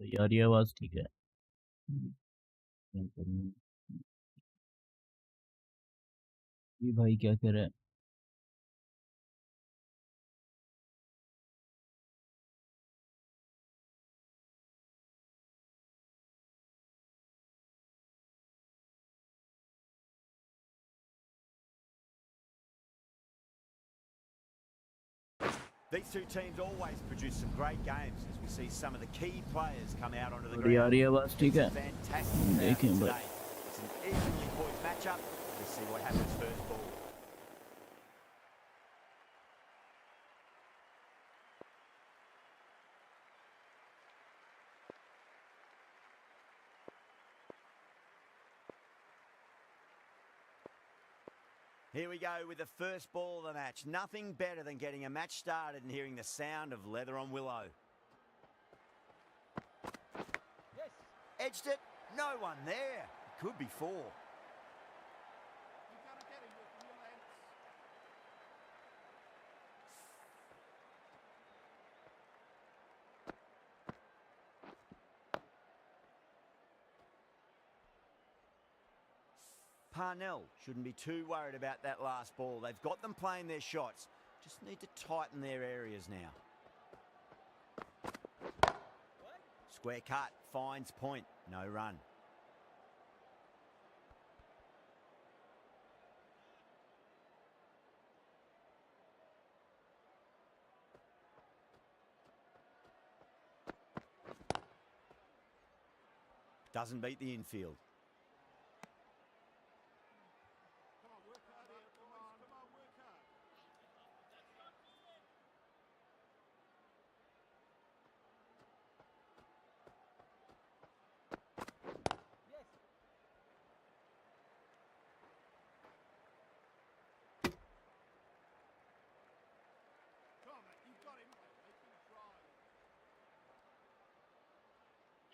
तो यार ये आवाज ठीक है। क्या करूं? ये भाई क्या कह रहा है? These two teams always produce some great games as we see some of the key players come out onto the और यार ground. ये आवाज ठीक है? Fantastic crowd देखें भाई। today. It's an evenly poised matchup. Let's see what happens first ball. Here we go with the first ball of the match. Nothing better than getting a match started and hearing the sound of leather on willow. Yes. Edged it. No one there. It could be four. Parnell shouldn't be too worried about that last ball. They've got them playing their shots. Just need to tighten their areas now. Square cut, finds point, no run. Doesn't beat the infield.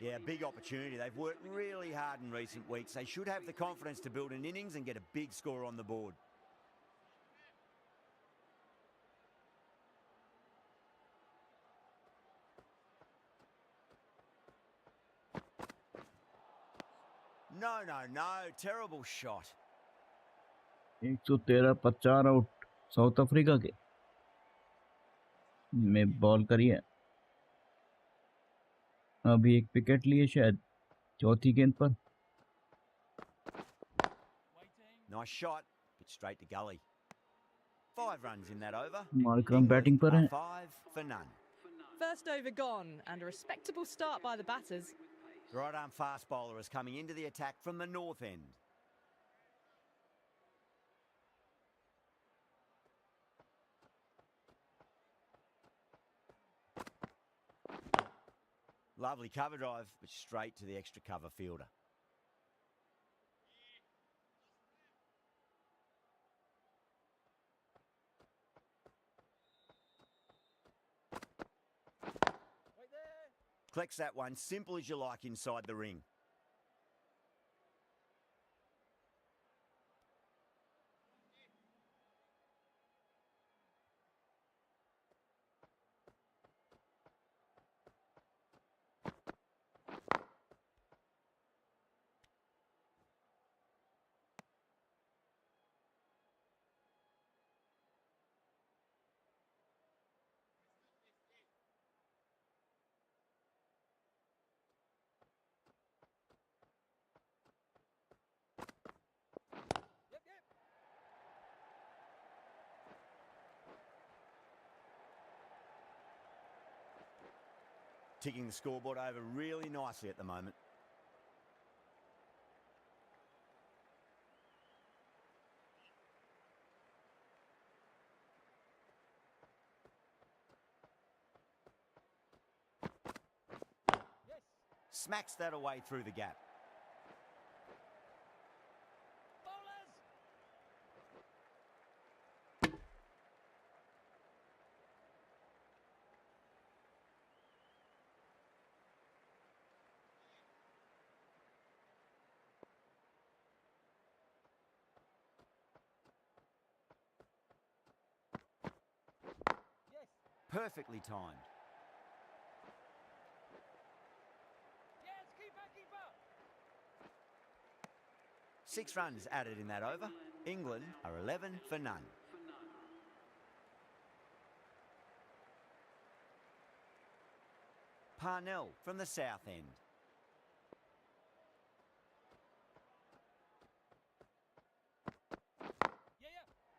Yeah, big opportunity. They've worked really hard in recent weeks. They should have the confidence to build an innings and get a big score on the board. No, no, no. Terrible shot. 113 50 out south Africa के में ball करी है। अभी एक wicket लिए शायद चौथी गेंद पर। Nice shot, but straight to gully. 5 runs in that over. Markram batting पर है। 5 for none. First over gone and a respectable start by the batters. Right arm fast bowler is coming into the attack from the north end. Lovely cover drive, but straight to the extra cover fielder. Collects that one, simple as you like inside the ring. Ticking the scoreboard over really nicely at the moment. Smacks that away through the gap. Perfectly timed. 6 runs added in that over. England are 11 for none. Parnell from the south end.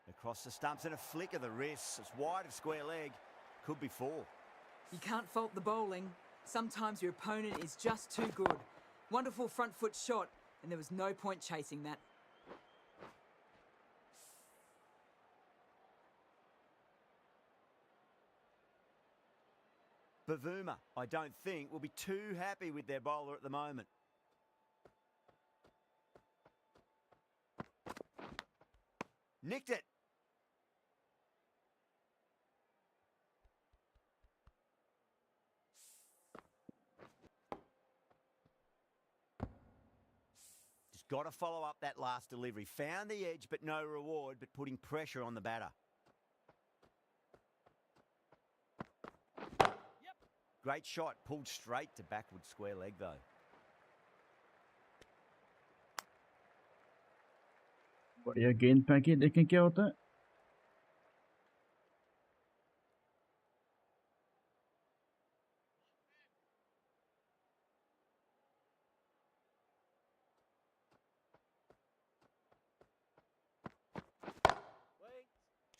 Across the stumps and a flick of the wrists. It's wide of square leg. Could be 4. You can't fault the bowling. Sometimes your opponent is just too good. Wonderful front foot shot, and there was no point chasing that. Bavuma, I don't think, will be too happy with their bowler at the moment. Nicked it. Just got to follow up that last delivery. Found the edge, but no reward, but putting pressure on the batter. Great shot, pulled straight to backward square leg though. बढ़िया गेंद फेंकी, देखें क्या होता है।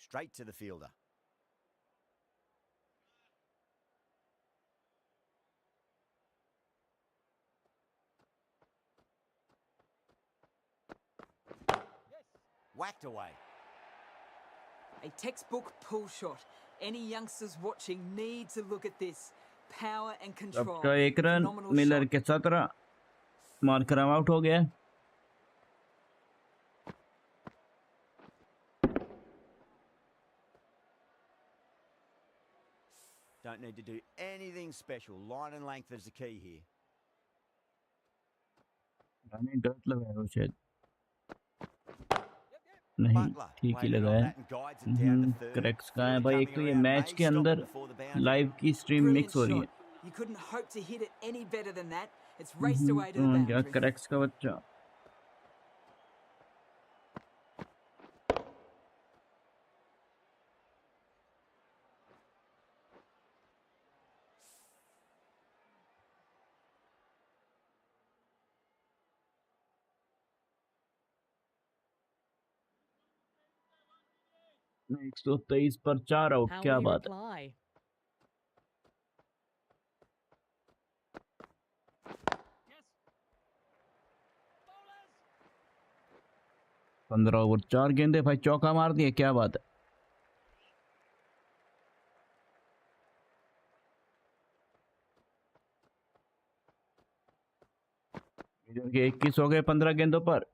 Straight to the fielder. Whacked away. A textbook pull shot. Any youngsters watching need to look at this. Power and control. सबका 1 run, Phenomenal Miller shot. के 17, marker out हो गया। Don't need to do anything special. Line and length is the key here. नहीं, गलत लगाया वो शायद। नहीं, ठीक ही लगाया। क्रैक्स कहाँ है भाई? एक तो ये मैच के अंदर लाइव की स्ट्रीम मिक्स हो रही है। You couldn't hope to hit it any better than that. It's raced away to the boundary. Cracks का बच्चा। नहीं, 123 पर 4 आउट, How क्या will he बात है। reply? पंद्रह ओवर 4 गेंदे भाई, चौका मार दिए, क्या बात है। के 21 हो गए 15 गेंदों पर।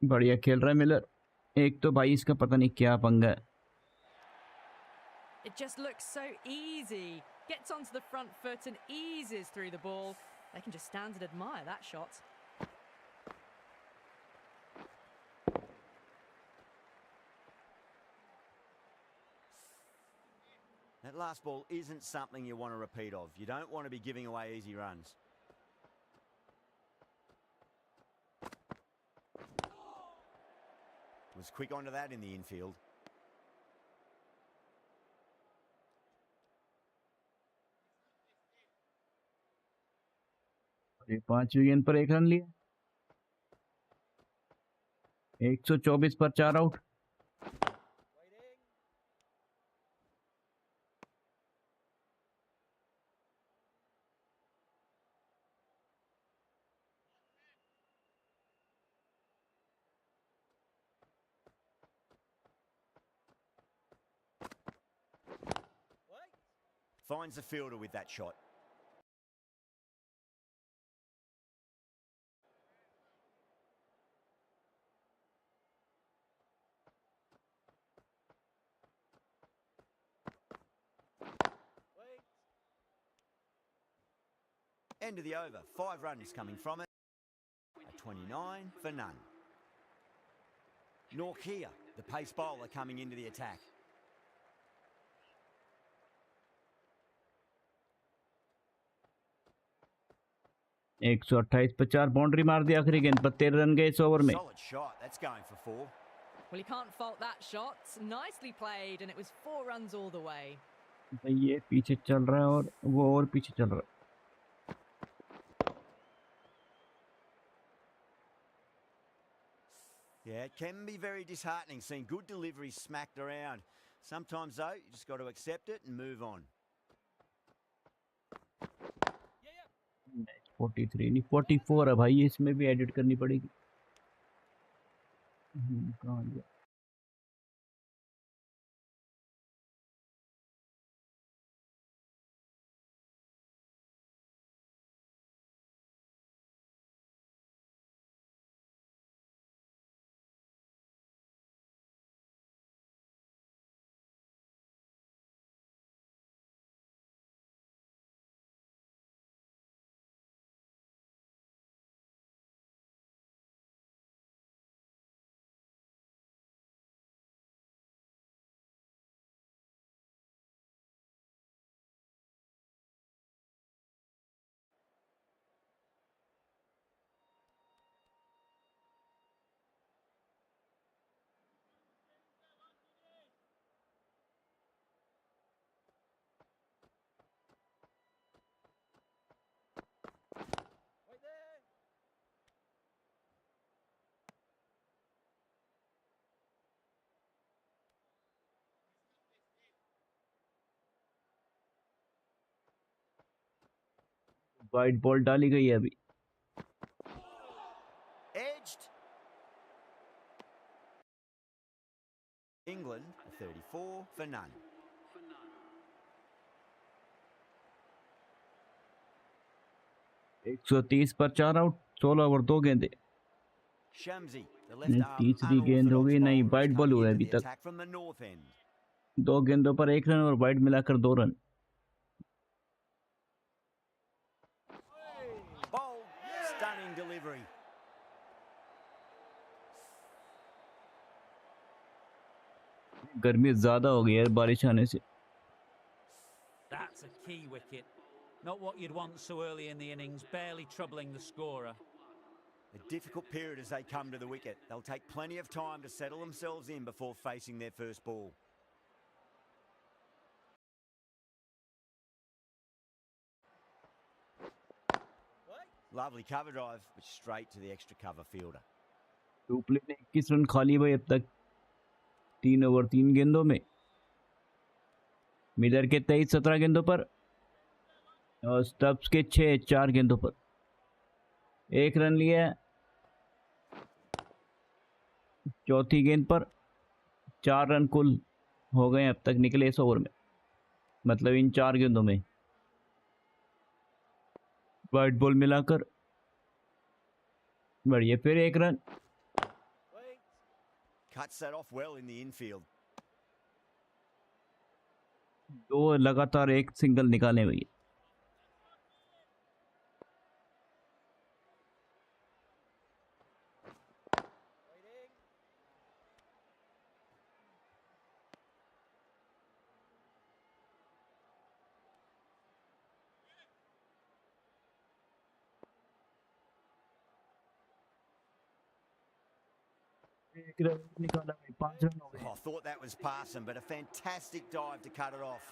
बढ़िया खेल रहा है मिलर। एक तो भाई इसका पता नहीं क्या पंगा है। It just looks so easy. Gets onto the front foot and eases through the ball. They can just stand and admire that shot. That last ball isn't something you want to repeat of. You don't want to be giving away easy runs. Was quick onto that in the infield. ये 5वीं गेंद पर 1 run लिया। 124 पर 4 out. Finds the fielder with that shot. End of the over. 5 runs coming from it. A 29 for none. Norkia, the pace bowler, coming into the attack. 128 पर 4 boundary मार दी आखिरी गेंद पर। 13 रन गए इस ओवर में। Solid shot. That's going for 4. Well, you can't fault that shot. Nicely played, and it was 4 runs all the way. ये पीछे चल रहा है और वो और पीछे चल रहा है। Yeah, it can be very disheartening seeing good deliveries smacked around. Sometimes, though, you just got to accept it and move on. 43 नहीं 44 है भाई, इसमें भी एडिट करनी पड़ेगी। कहाँ गया? वाइट बॉल डाली गई है अभी। Edged. England 34 for none. 130 पर 4 आउट, 16 ओवर 2 गेंदे। Shamsi, the left arm तीसरी गेंद हो गई नहीं, वाइट बॉल हुआ है अभी तक। attack from the north end. 2 गेंदों पर 1 रन और वाइट मिलाकर 2 रन। Bold, stunning delivery. गर्मी ज्यादा हो गई है बारिश आने से। That's a key wicket. Not what you'd want so early in the innings, barely troubling the scorer. A difficult period as they come to the wicket. They'll take plenty of time to settle themselves in before facing their first ball. Lovely cover drive, but straight to the extra cover fielder. टूपले ने 21 run खा लिए भाई अब तक 3 over 3 गेंदों में। Miller के 23-17 गेंदों पर और स्टब्स के 6-4 गेंदों पर 1 रन लिया। चौथी गेंद पर 4 रन कुल हो गए अब तक निकले इस ओवर में, मतलब इन 4 गेंदों में वाइट बॉल मिलाकर। बढ़िया, फिर 1 run. Cuts that off well in the infield. 2 लगातार 1 सिंगल निकाले भैया। एक रन निकाला भाई, 5 रन हो गए। Oh, I thought that was passing, but a fantastic dive to cut it off.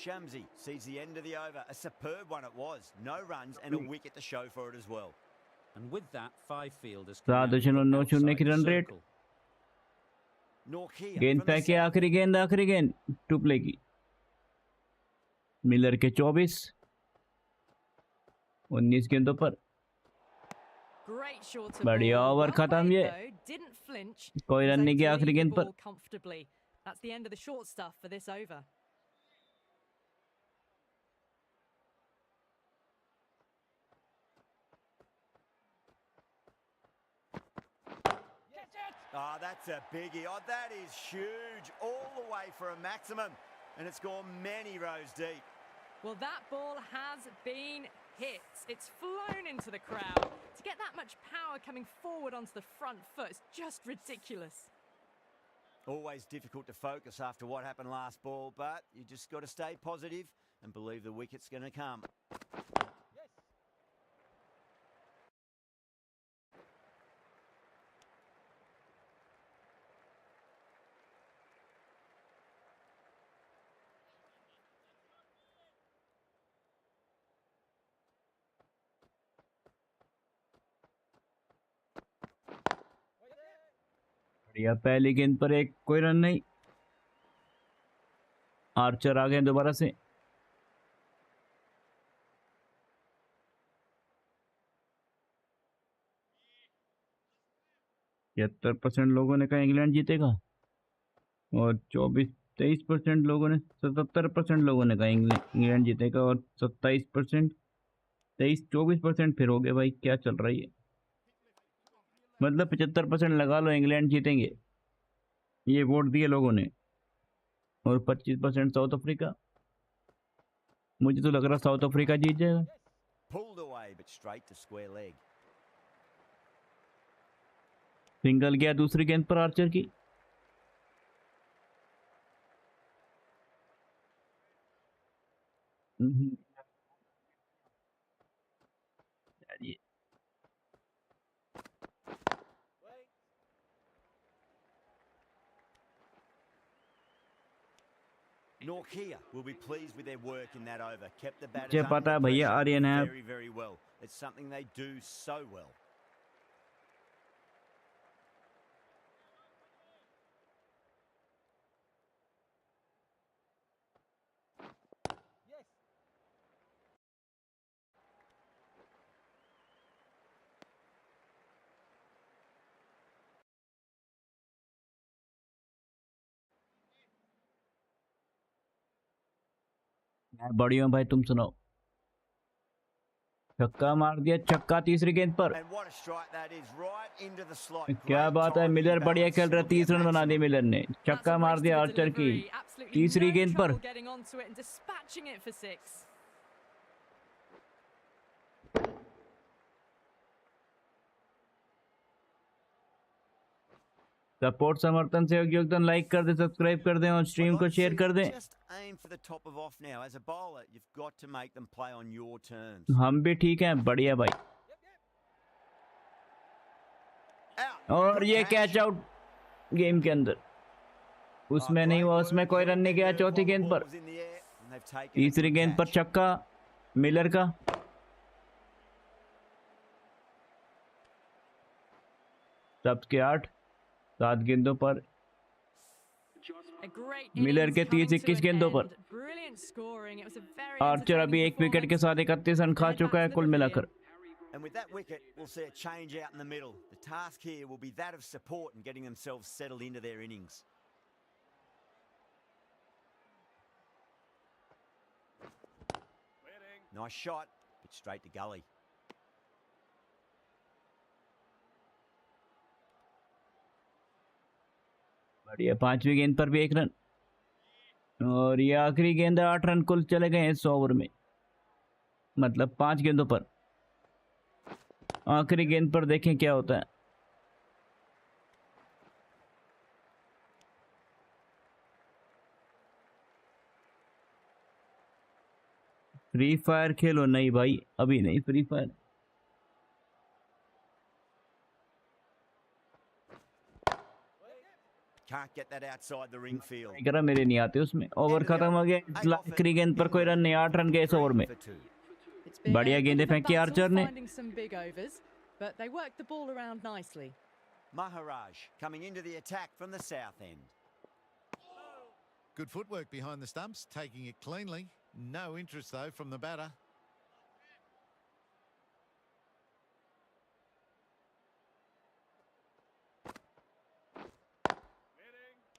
Shamsi sees the end of the over. A superb one it was. No runs and a wicket to show for it as well. And with that, 5 fielders 7.90 की run rate. Norkia गेंद from the फेंके, south. आखिरी गेंद टुपले की। Miller के 24 19 गेंदों पर। Great short to बढ़िया ball. ओवर Well खत्म played ये। though, didn't flinch. कोई Was रन नहीं able किया to आखिरी leave the गेंद पर। ball comfortably. That's the end of the short stuff for this over. Oh, that's a biggie. Oh, that is huge. All the way for a maximum. And it's gone many rows deep. Well, that ball has been hit. It's flown into the crowd. To get that much power coming forward onto the front foot is just ridiculous. Always difficult to focus after what happened last ball, but you just got to stay positive and believe the wicket's going to come. या पहली गेंद पर एक, कोई run नहीं। Archer आ गए दोबारा से। छिहत्तर % लोगों ने कहा इंग्लैंड जीतेगा और 23% लोगों ने, 77% लोगों ने कहा इंग्लैंड जीतेगा और 27%, 23-24% फिर हो गए। भाई क्या चल रही है, मतलब 75% लगा लो इंग्लैंड जीतेंगे, ये वोट दिए लोगों ने। और 25% साउथ अफ्रीका। मुझे तो लग रहा साउथ अफ्रीका जीत जाएगा। Pulled away, but straight to square leg. Single गया दूसरी गेंद पर आर्चर की। यार ये Norkia will be pleased with their work in that over. Kept the batters मुझे under पता है the भैया pressure आर्यन है। very, very well. It's something they do so well. मैं बढ़िया हूँ भाई, तुम सुनाओ। छक्का मार दिया, छक्का तीसरी गेंद पर। And what a strike that is, right into the slot. क्या Great बात है, timing, मिलर बढ़िया balance, खेल रहा है। looking 30 at रन बना दिए maximum. मिलर ने। That's छक्का a मार race दिया to the आर्चर की delivery. Absolutely तीसरी no गेंद पर। trouble getting onto it and dispatching it for 6. Support समर्थन से योगदान, लाइक कर दे, सब्सक्राइब कर दें और I'd स्ट्रीम like को to शेयर see कर you दें। just aim for the top of off now. As a bowler, you've got to make them play on your terms. हम भी ठीक हैं, बढ़िया भाई। Out. और Good ये catch. कैच आउट गेम के अंदर, उसमें नहीं हुआ, उसमें कोई रन नहीं गया। चौथी गेंद पर, तीसरी गेंद पर छक्का मिलर का। सबके 8, 7 गेंदों पर मिलर के 30-21 गेंदों पर। आर्चर अभी एक विकेट के साथ 31 रन खा चुका है कुल मिलाकर। And with that wicket, we'll see a change out in the middle. The task here will be that of support and getting themselves settled into their innings. Nice shot, but straight to gully. बढ़िया, 5वीं गेंद पर भी 1 run. और ये आखिरी गेंद है, 8 रन कुल चले गए हैं इस ओवर में, मतलब 5 गेंदों पर। आखिरी गेंद पर देखें क्या होता है। फ्री फायर खेलो? नहीं भाई, अभी नहीं free fire. Can't get that outside the ring field. नहीं करा, मेरे नहीं आते उसमें। ओवर खत्म हो गया, आखिरी गेंद पर कोई रन नहीं, 8 रन गए इस ओवर में। बढ़िया गेंदें फेंकी आर्चर ने। But they worked the ball around nicely. Maharaj coming into the attack from the south end. Good footwork behind the stumps, taking it cleanly. No interest though from the batter.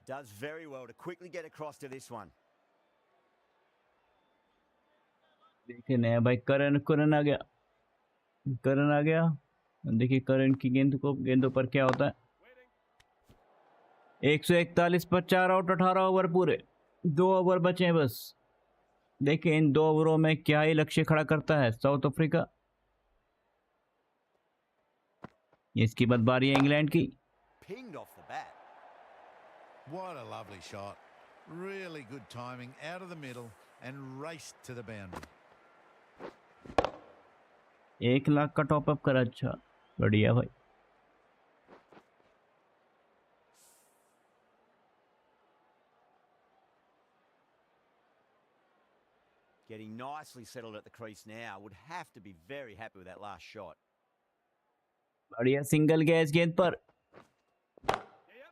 Does very well to quickly get across to this one. देखिए नया भाई, करण आ गया, करण आ गया। देखिए करण की गेंदों पर क्या होता है। 141 पर 4 आउट, 18 ओवर पूरे, 2 ओवर बचे हैं बस। देखिए इन 2 ओवरों में क्या ही लक्ष्य खड़ा करता है साउथ अफ्रीका। इसकी बाद बारी है इंग्लैंड की। Pinged off the bat. What a lovely shot. Really good timing, out of the middle and raced to the boundary. 1 lakh का टॉपअप करा। अच्छा, बढ़िया भाई। Getting nicely settled at the crease now. Would have to be very happy with that last shot. बढ़िया single गया इस गेंद पर।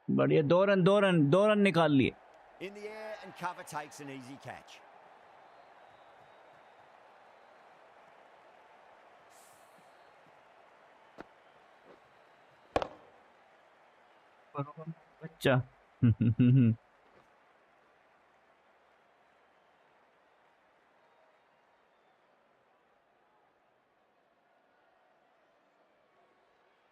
बढ़िया, 2 रन निकाल लिए। In the air and cover takes an easy catch. अच्छा।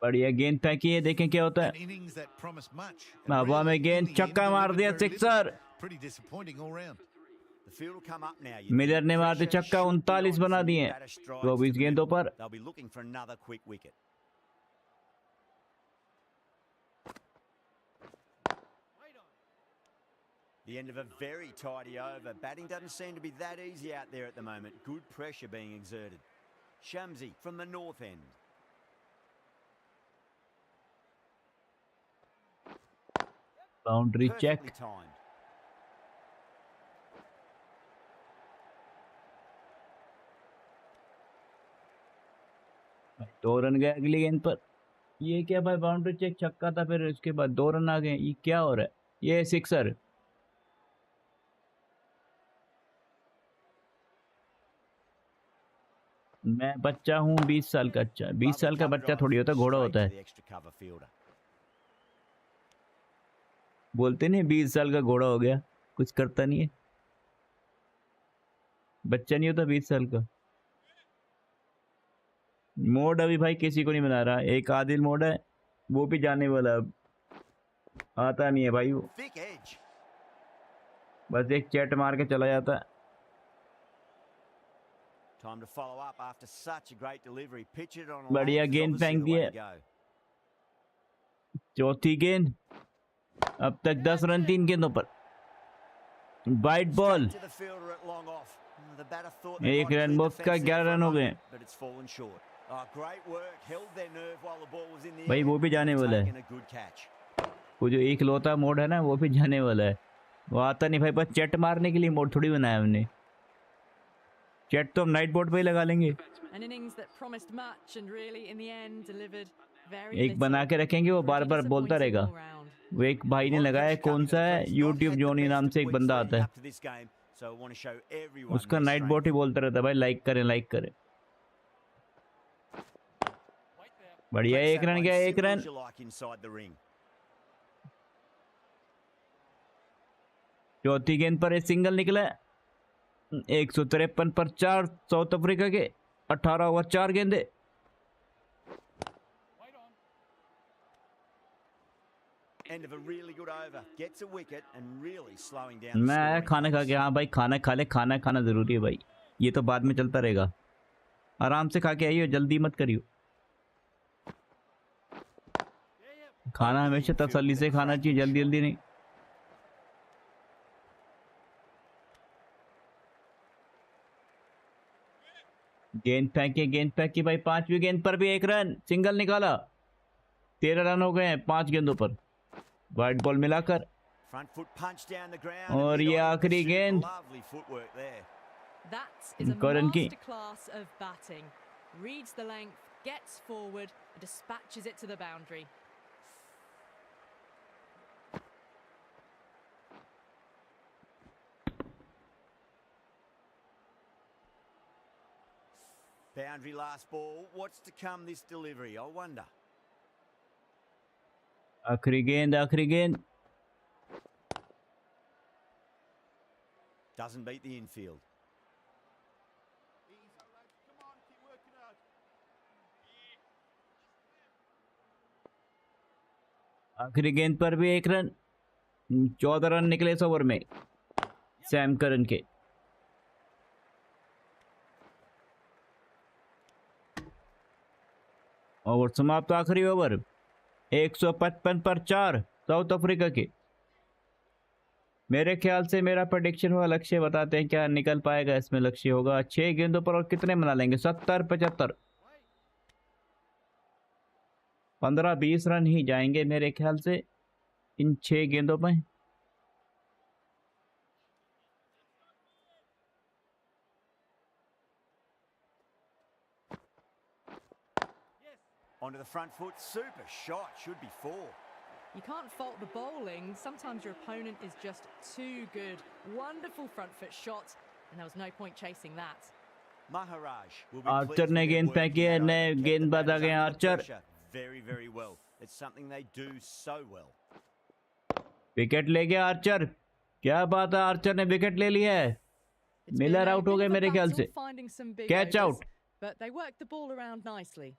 बढ़िया गेंद फेंकी है, देखें क्या होता है। An innings that promised much. And हवा में really, गेंद in the end, छक्का मार delivered दिया, very sixer. little. Pretty disappointing all round. The field will come up now. You Miller think. ने मार दिया Pressure छक्का, should be 39 on बना for दिए mid-batter strides to 24 the गेंदों middle. पर। They'll be looking for another quick wicket. The end of a very tidy over. Batting doesn't seem to be that easy out there at the moment. Good pressure being exerted. Shamsi from the north end. Boundary check. Perfectly timed. 2 run गए अगली गेंद पर। ये क्या भाई, boundary check, छक्का था, फिर उसके बाद 2 रन आ गए। ये क्या हो रहा है? ये सिक्सर। मैं बच्चा हूँ 20 साल का। अच्छा, 20 Lovely साल का cover बच्चा drive. थोड़ी होता, घोड़ा Straight होता to है। the extra cover fielder. बोलते नहीं 20 साल का घोड़ा हो गया, कुछ करता नहीं है। बच्चा नहीं होता 20 साल का। मोड अभी भाई किसी को नहीं बना रहा। एक आदिल मोड है, वो भी जाने वाला, अब आता नहीं है भाई वो। Thick edge. बस एक चैट मार के चला जाता है। Time to follow up after such a great delivery. Pitch it on a बढ़िया length is गेंद obviously फेंक the दी way है। to go. चौथी गेंद, अब तक 10 रन 3 गेंदों पर। White ball, Straight to the fielder at long off. The batter thought they एक might रन clear मुक्त का defence there 11 for a run हो गए। moment, but it's fallen short. Oh, great work. Held their nerve while the ball was in the भाई air. वो भी जाने वाला है। Taken a good catch. वो जो एक लौता मोड है ना, वो भी जाने वाला है। वो आता नहीं भाई, बस चैट मारने के लिए मोड थोड़ी बनाया हमने। चैट तो हम नाइट बोर्ड पे ही लगा लेंगे। An innings that promised much and really in the end delivered very एक बना little. के रखेंगे, वो बार Pretty बार बोलता disappointing रहेगा। all round. वो एक भाई ने A lot of लगाया है, pressure कौन coming to सा the है, crease. Not YouTube had the जोनी नाम best से एक weeks बंदा leading आता है। up to this game, so I want to show everyone उसका their नाइट strength. बोट ही बोलता रहता है भाई, लाइक करें लाइक करें। बढ़िया, Place एक that रन one गया, एक simple run. as you like inside the ring. चौथी गेंद पर एक सिंगल निकला। 153 पर 4 साउथ अफ्रीका के। 18 ओवर 4 गेंदे। End of a really good over. Gets a wicket and really slowing down the मैं आया scoring खाना खा pace. के। हाँ भाई, खाना खा ले, खाना खाना जरूरी है भाई। ये तो बाद में चलता रहेगा। आराम से खा के आइयो, जल्दी मत करियो। खाना Over the हमेशा infield तसल्ली with a से खाना चाहिए, cracking जल्दी shot. जल्दी नहीं। गेंद फेंकी भाई, 5वीं गेंद पर भी 1 रन, सिंगल निकाला। 13 रन हो गए हैं 5 गेंदों पर, वाइट बॉल मिलाकर। Front foot punch down the ground. और and ये mid-on in आखिरी pursuit. गेंद। Lovely footwork there. That is a करण की। masterclass of batting. Reads the length, gets forward, and dispatches it to the boundary. Boundary last ball. What's to come this delivery? I wonder. आखिरी गेंद, आखिरी गेंद। Doesn't beat the infield. आखिरी गेंद पर भी 1 run. 14 run निकले इस ओवर में सैम करन के। ओवर समाप्त, आखिरी ओवर। 155 पर 4 साउथ अफ्रीका के। मेरे ख्याल से मेरा प्रेडिक्शन हुआ, लक्ष्य बताते हैं क्या निकल पाएगा इसमें। लक्ष्य होगा 6 गेंदों पर और कितने बना लेंगे, 70 75, 15-20 रन ही जाएंगे मेरे ख्याल से इन 6 गेंदों पर। Onto the front foot. Super shot. Should be 4. You can't fault the bowling. Sometimes your opponent is just too good. Wonderful front foot shot, and there was no point chasing that. Maharaj will be Archer pleased ने with their गेंद work in फेंकी है, that over. नए Kept the गेंदबाज आ batters गए हैं, under the Archer pressure very, very well. It's something they do so well. Wicket ले गया आर्चर। क्या बात है, आर्चर ने विकेट ले लिया है। It's Miller been a out हो bit गए of a मेरे ख्याल battle से। finding some big Catch overs, out. but they worked the ball around nicely.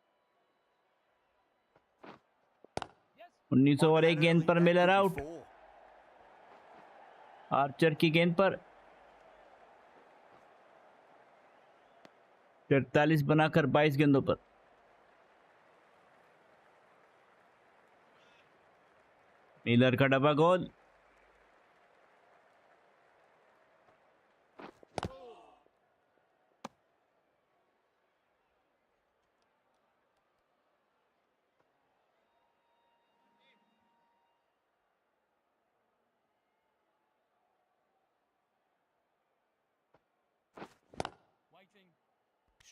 19 Onto over that एक गेंद early, पर that Miller could be out. 4. Archer की गेंद पर 43 बनाकर 22 गेंदों पर। मिलर का डबा गोल।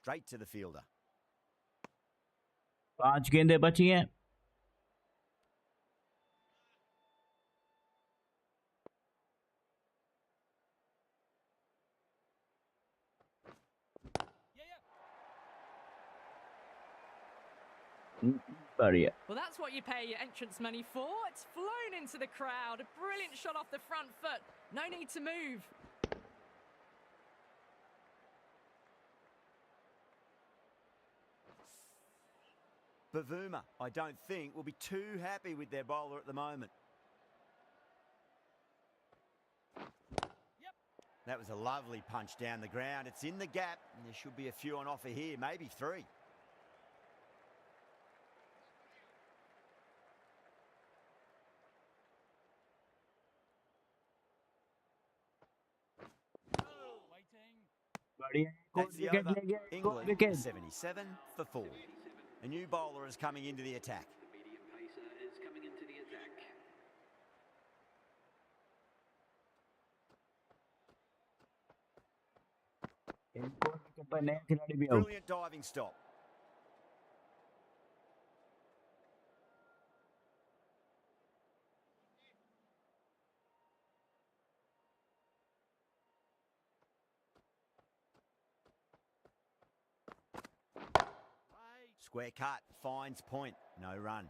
Straight to the fielder. 5 गेंदें बची हैं। बढ़िया। Well, that's what you pay your entrance money for. It's flown into the crowd. A brilliant shot off the front foot. No need to move. Bavuma, I don't think, will be too happy with their bowler at the moment. That was a lovely punch down the ground. It's in the gap, and there should be a few on offer here, maybe 3. बढ़िया। That's the wicket over. ले गया, England wicket. 77 for 4. A new bowler is coming into the attack. Wicket पर नया खिलाड़ी भी out. Brilliant diving stop. Square cut, finds point, no run.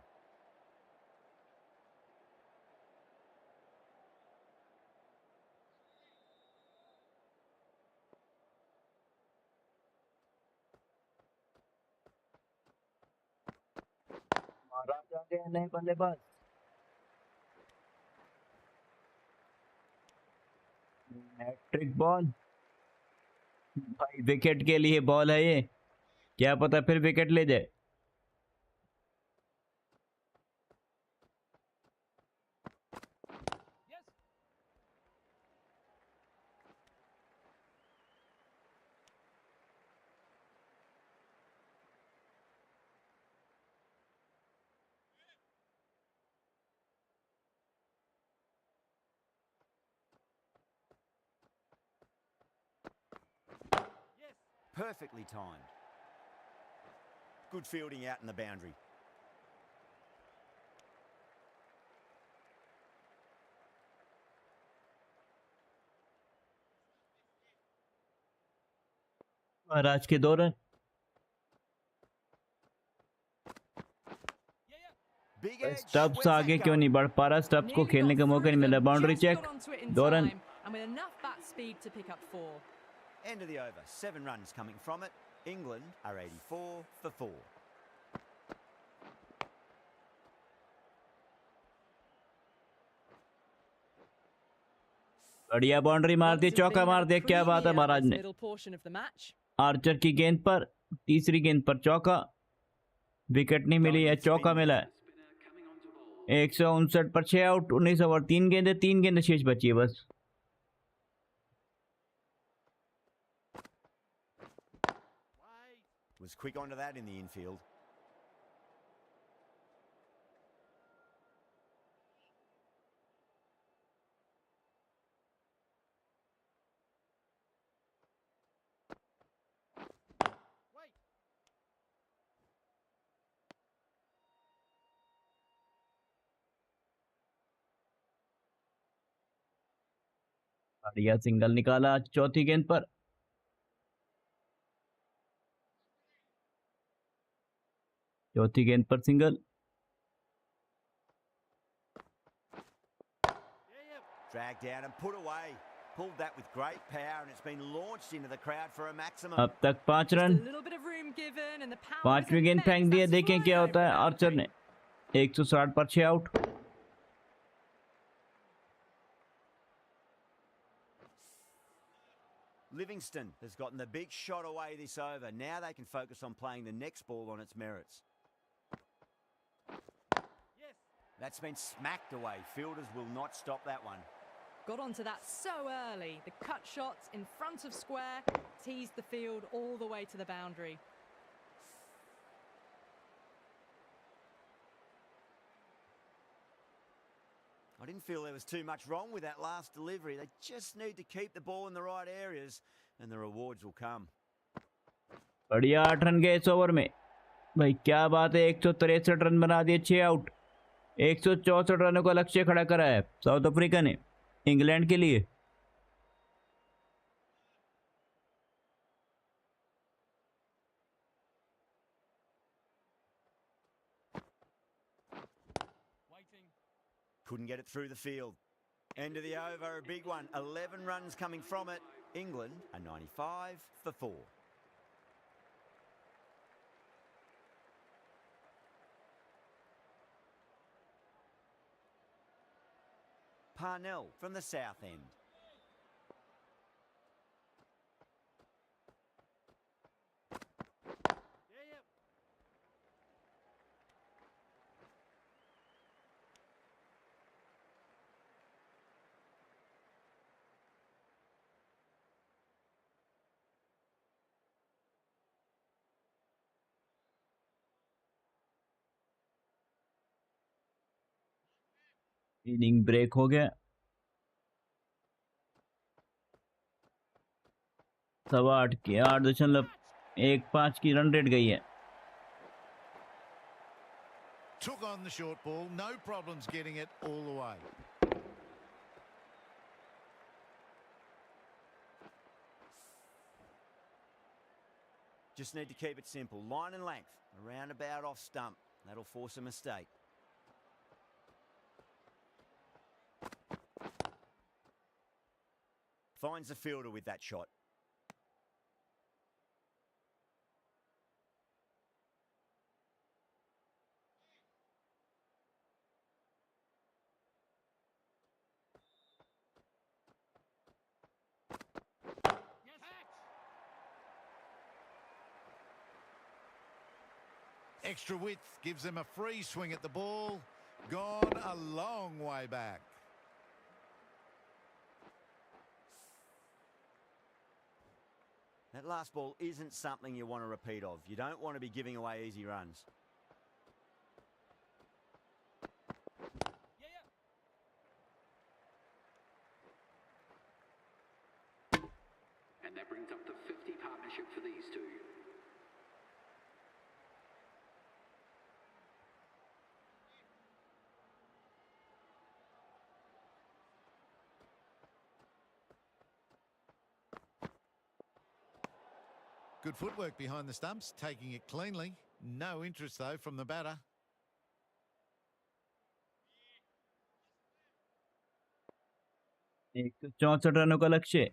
महाराज आ गए नए बल्लेबाज। Hat trick ball. भाई विकेट के लिए बॉल है ये, क्या पता फिर विकेट ले जाए। Perfectly timed. Good fielding out in the boundary. महाराज के 2 run. Big edge. Stubs Where's आगे that क्यों नहीं going? बढ़ पा रहा? स्टब्स को Nearly खेलने got का मौका through नहीं मिला। them, boundary just check, got onto it in 2 run. time, and with enough bat speed to pick up 4. End of the over. 7 runs coming from it. England are 84 for 4. बढ़िया boundary मार दी, Runs have चौका been मार a दिया। क्या बात है premier Maharaj this ने। middle portion of the match. Archer की गेंद पर, तीसरी गेंद पर चौका। विकेट नहीं मिली है, चौका मिला है। 159 पर 6 आउट। 19 ओवर 3 गेंदें, 3 गेंदें शेष बची है बस। Was quick onto that in the infield. बढ़िया सिंगल निकाला चौथी गेंद पर। चौथी गेंद पर single. Dragged down and put away. Pulled that with great power and it's been launched into the crowd for a maximum. अब तक 5 Just a run. little bit of room given and the power is पांचवी गेंद immense. फेंक दिए, That's देखें क्या flying होता है over आर्चर boundary. ने। 160 पर 6 out. Livingston has gotten the big shot away this over. Now they can focus on playing the next ball on its merits. That's been smacked away. Fielders will not stop that one. Got onto that so early. The cut shots in front of square teased the field all the way to the boundary. I didn't feel there was too much wrong with that last delivery. They just need to keep the ball in the right areas and the rewards will come. बढ़िया 8 run गए इस over में। भाई क्या बात है, 163 run बना दिए, 6 आउट। 164 रनों का लक्ष्य खड़ा करा है साउथ अफ्रीका ने इंग्लैंड के लिए। Couldn't get it through the field. End of the over, a big one. 11 runs coming from it. England are 95 for 4. Parnell from the south end. Inning break हो गया। 8.25 की 8.15 की रन रेट गई है। Took on the short ball, no problems getting it all the way. Just need to keep it simple. Line and length, around about off stump. That'll force a mistake. Finds the fielder with that shot. Extra width gives them a free swing at the ball. Gone a long way back. That last ball isn't something you want to repeat of. You don't want to be giving away easy runs. And that brings up the 50 partnership for these two. Good footwork behind the stumps, taking it cleanly. No interest, though, from the batter. एक 64 रनों का लक्ष्य।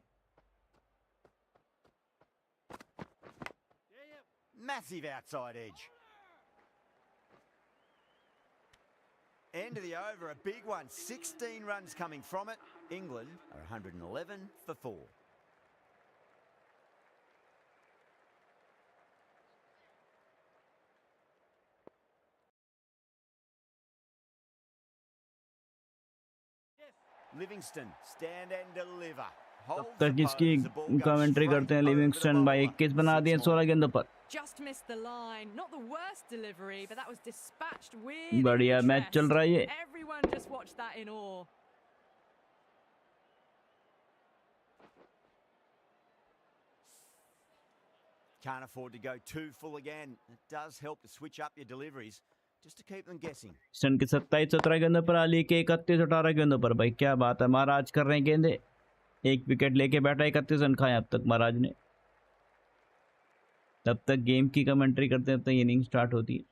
Massive outside edge. End of the over, a big one. 16 runs coming from it. England are 111 for 4. Livingston stand and deliver. तब तक इसकी commentary करते हैं Livingstone भाई 21 बना दिए 16 गेंदों पर। Just missed the line. Not the worst delivery, but that was dispatched with बढ़िया मैच चल रहा है ये। Everyone just watched that in awe. Can't afford to go too full again. It does help to switch up your deliveries just to keep them guessing. सन की 27-17 गेंदों पर आली के 31-18 गेंदों पर भाई क्या बात है, महाराज कर रहे हैं गेंदे। एक विकेट लेके बैठा, 31 रन खाए अब तक महाराज ने। तब तक गेम की कमेंट्री करते हैं, तब तक इनिंग स्टार्ट होती है।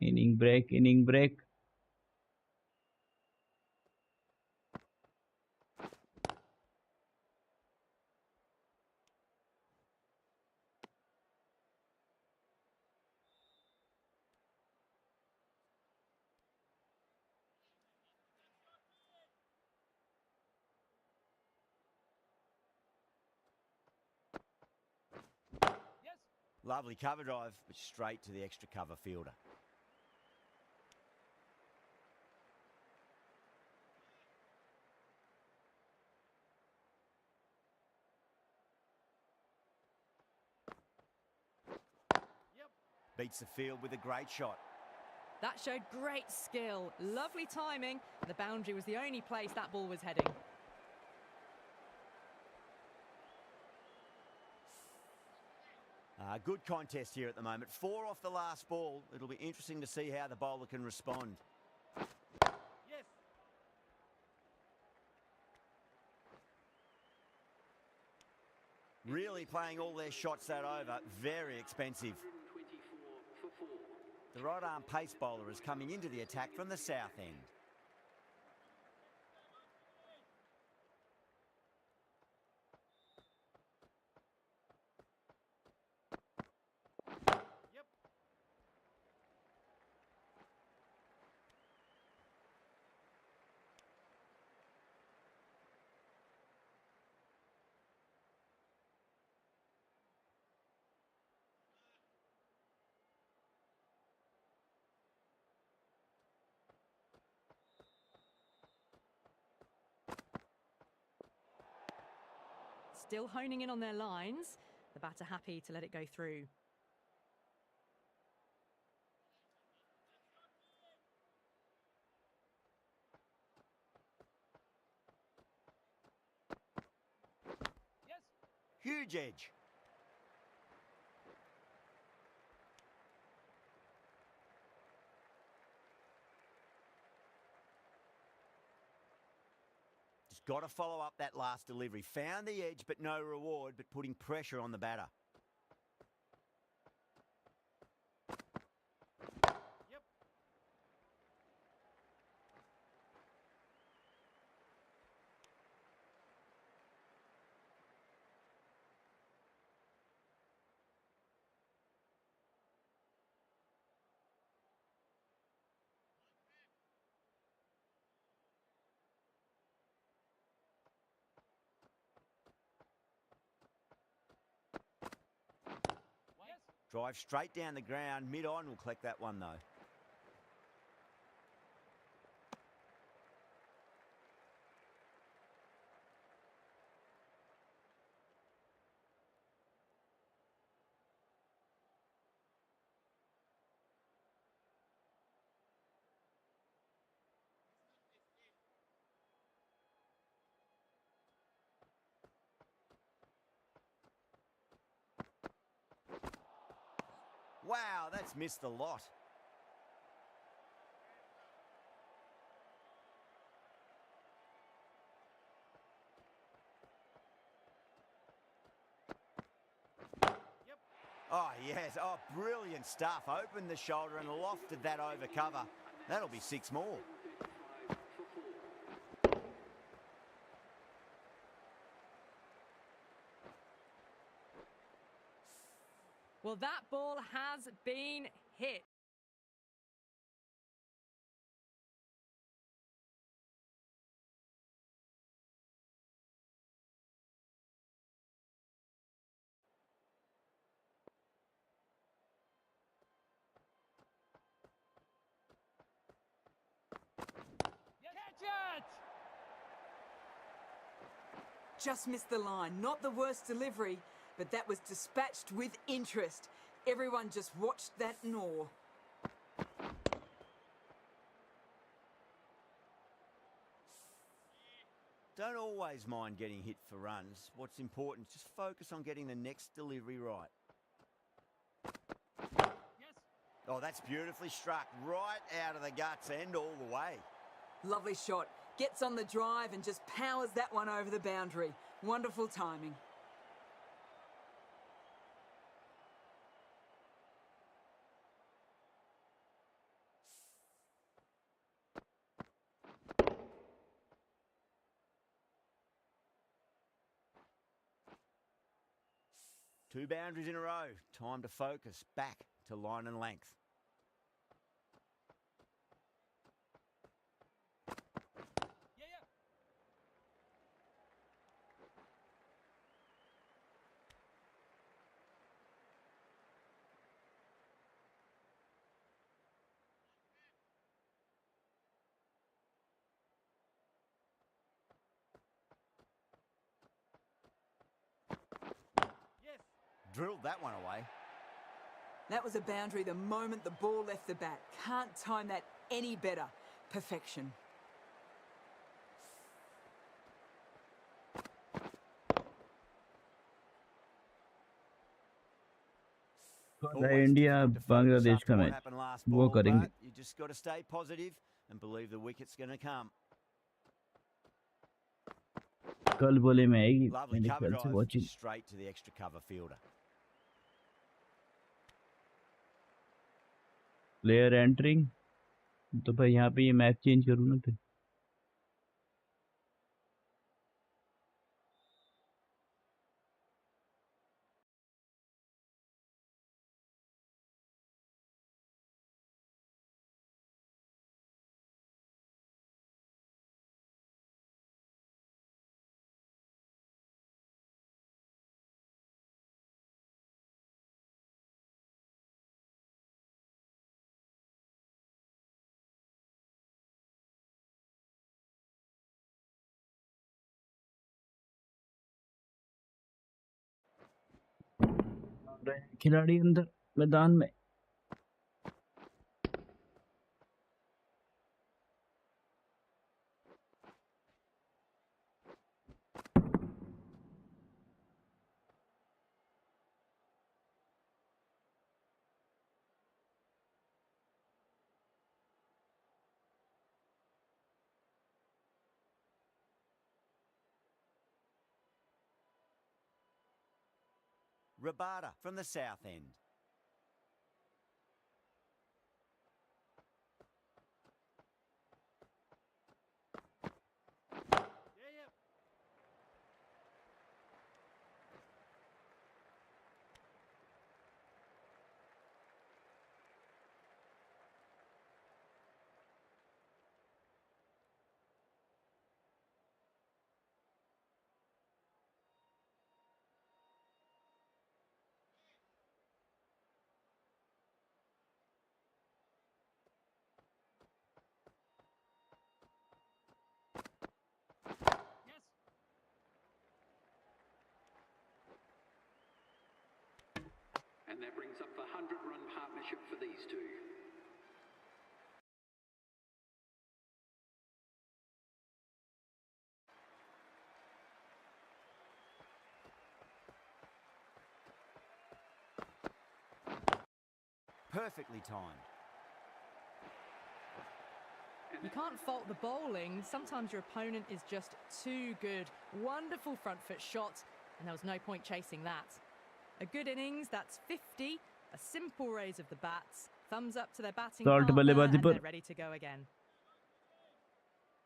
Inning break, inning break. Lovely cover drive, but straight to the extra cover fielder. Beats the field with a great shot. That showed great skill, lovely timing. The boundary was the only place that ball was heading. Good contest here at the moment. 4 off the last ball. It'll be interesting to see how the bowler can respond. Yes. Really playing all their shots that over. Very expensive. 124 for 4. The right arm pace bowler is coming into the attack from the south end. Still honing in on their lines. The batter happy to let it go through. Huge edge. Just got to follow up that last delivery. Found the edge, but no reward, but putting pressure on the batter. Drive straight down the ground. Mid-on will collect that one, though. Wow, that's missed a lot. Oh, yes. Oh, brilliant stuff. Opened the shoulder and lofted that over cover. That'll be 6 more. Well, that ball has been hit. Just missed the line. Not the worst delivery, but that was dispatched with interest. Everyone just watched that in awe. Don't always mind getting hit for runs. What's important is just focus on getting the next delivery right. Oh, that's beautifully struck. Right out of the guts and all the way. Lovely shot. Gets on the drive and just powers that one over the boundary. Wonderful timing. Two boundaries in a row. Time to focus. Back to line and length. Drilled that one away. That was a boundary the moment the ball left the bat. Can't time that any better. Perfection. India Bangladesh का match वो करेंगे. You just got to stay positive and believe the wicket's going to come. कल बोले में आएगी Lovely मेरे cover ख्याल से drive watching. straight to the extra cover fielder. Player entering तो भाई यहाँ पे ये मैच चेंज करूँ ना फिर. खिलाड़ी अंदर मैदान में. Rabada from the south end. And that brings up the 100-run partnership for these two. Perfectly timed. You can't fault the bowling. Sometimes your opponent is just too good. Wonderful front foot shot, and there was no point chasing that. A good innings, that's 50. A simple raise of the bats. Thumbs up to their batting Salt partner, and बल्लेबाजी पर. they're ready to go again.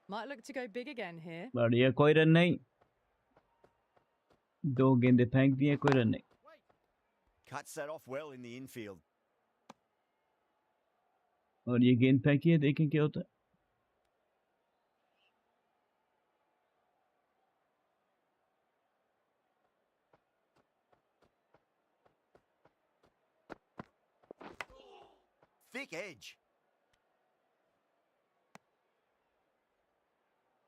Might look to go big again here. बढ़िया, कोई run नहीं. दो गेंदे फेंक दिए, कोई रन नहीं. Cuts that off well in the infield. और ये गेंद फेंकी है, देखें क्या होता है. Thick edge.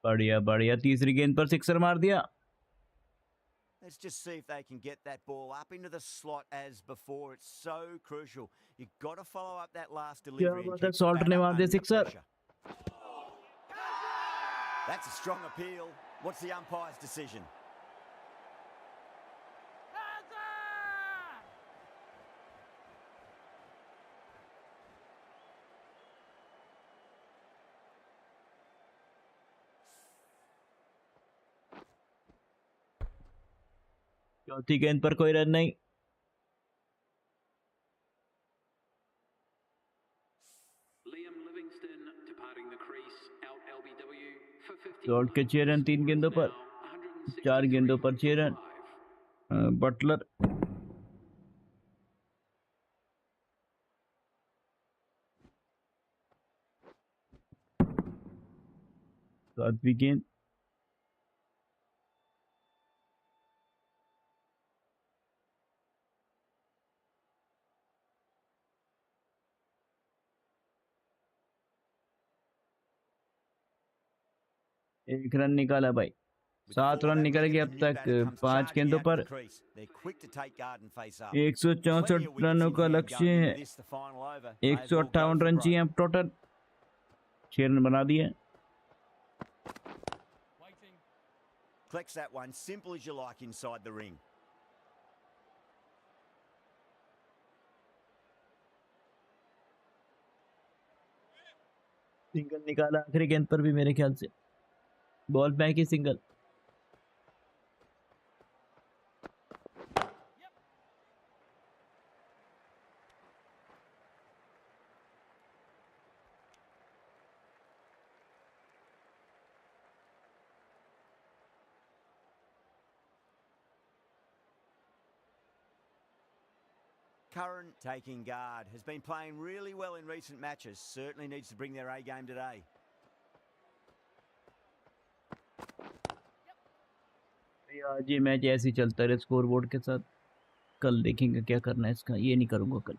बढ़िया बढ़िया, तीसरी गेंद पर सिक्सर मार दिया. Let's just see if they can get that ball up into the slot as before. It's so crucial. You've got to follow up that last delivery and keep the Salt bat ने up मार दिया under sixer. pressure. That's a strong appeal. What's the umpire's decision? चौथी गेंद पर कोई run नहीं। Lord के 6 run 3 गेंदों पर, 4 गेंदों पर 6 रन। बटलर सातवीं गेंद, एक रन निकाला भाई। 7 रन निकल गए अब तक 5 गेंदों पर। 164 रनों का लक्ष्य है। 158 रन चाहिए अब टोटल। 6 रन बना दिए। Collects that one, simple as you like inside the ring. Single निकाला आखिरी गेंद पर भी मेरे ख्याल से। Ball back he single. Curran taking guard, has been playing really well in recent matches. Certainly needs to bring their A game today. आज ये मैच ऐसे ही चलता रहे स्कोर बोर्ड के साथ। कल देखेंगे क्या करना है इसका। ये नहीं करूँगा कल।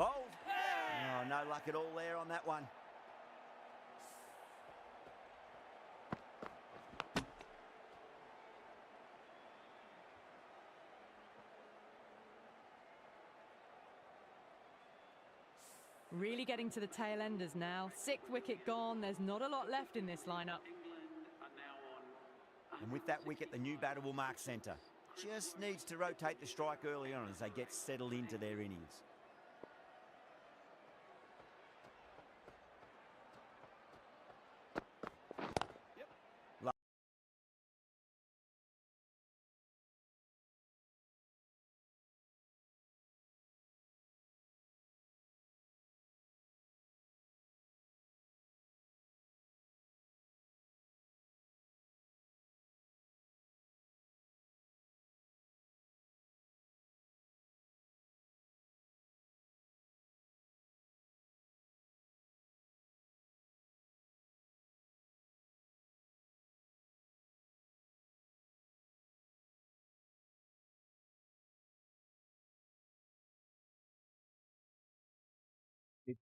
Bowled. Oh, no luck at all there on that one. Really getting to the tail enders now. 6th wicket gone. There's not a lot left in this lineup. And with that wicket, the new batter will mark centre. Just needs to rotate the strike early on as they get settled into their innings.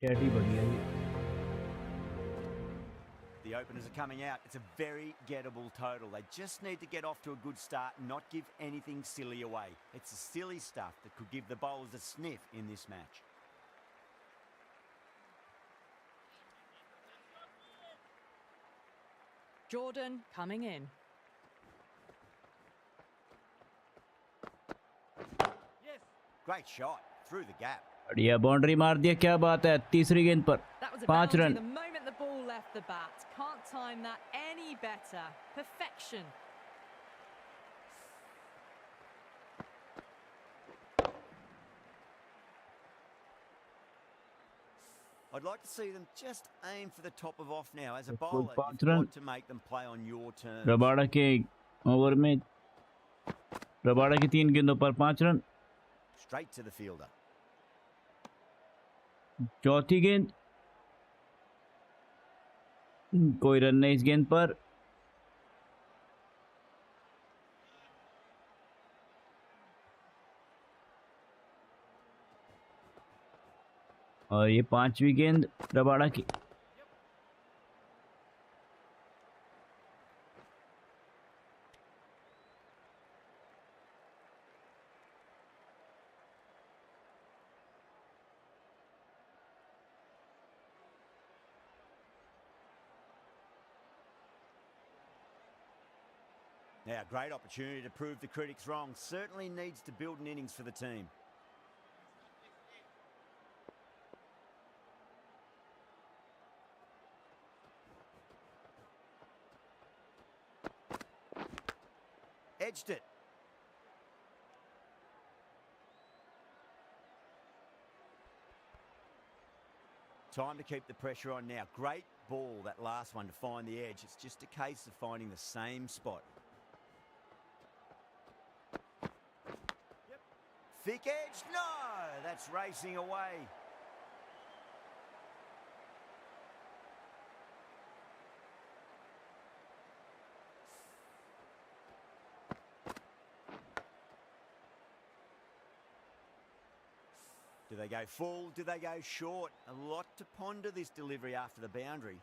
ही बढ़िया ये। The openers are coming out. It's a very gettable total. They just need to get off to a good start and not give anything silly away. It's the silly stuff that could give the bowlers a sniff in this match. Jordan coming in. Great shot through the gap. बढ़िया boundary मार दिया। क्या बात है। तीसरी गेंद पर That was a 5 boundary run. the moment the ball left the bat. Can't time that any better. Perfection. I'd like to see them just aim for the top of off now. As a Good bowler, punch you've run. got to make them play on your terms. Rabada के over में Rabada की 3 गेंदों पर 5 run. Straight to the fielder. चौथी गेंद, कोई run नहीं इस गेंद पर। और ये 5वीं गेंद रबाड़ा की। Now, great opportunity to prove the critics wrong. Certainly needs to build an innings for the team. edged it. Time to keep the pressure on now. Great ball, that last one, to find the edge. It's just a case of finding the same spot. Yep. Thick edge? No! That's racing away. Do they go full? Do they go short? A lot to ponder this delivery after the boundary.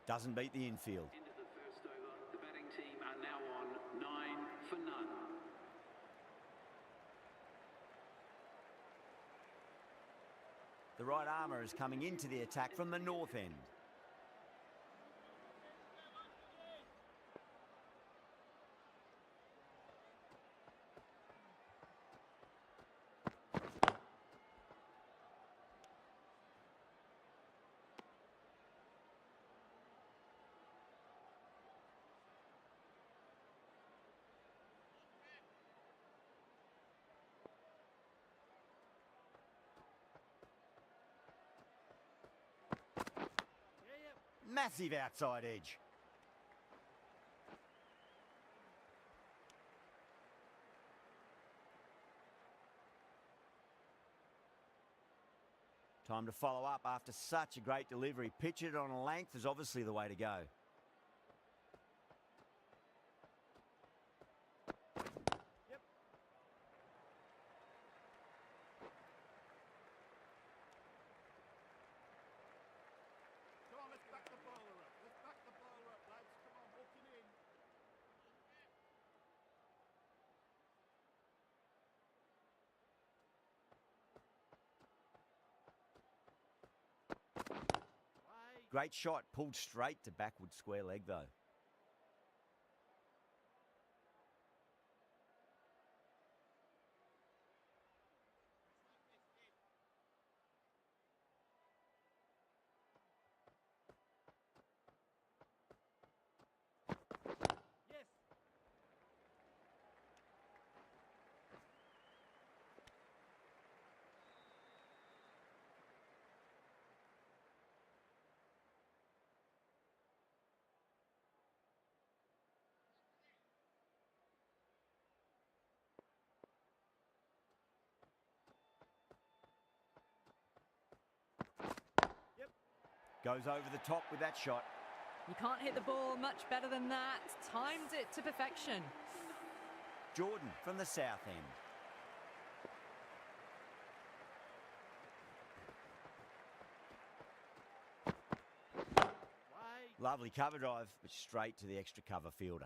Doesn't beat the infield. End of the first over. The batting team are now on 9 for none. The right armour is coming into the attack from the north end. Massive outside edge. Time to follow up after such a great delivery. Pitch it on a length is obviously the way to go. Great shot, pulled straight to backward square leg though. Goes over the top with that shot. You can't hit the ball much better than that. Timed it to perfection. Jordan from the south end. Lovely cover drive, but straight to the extra cover fielder.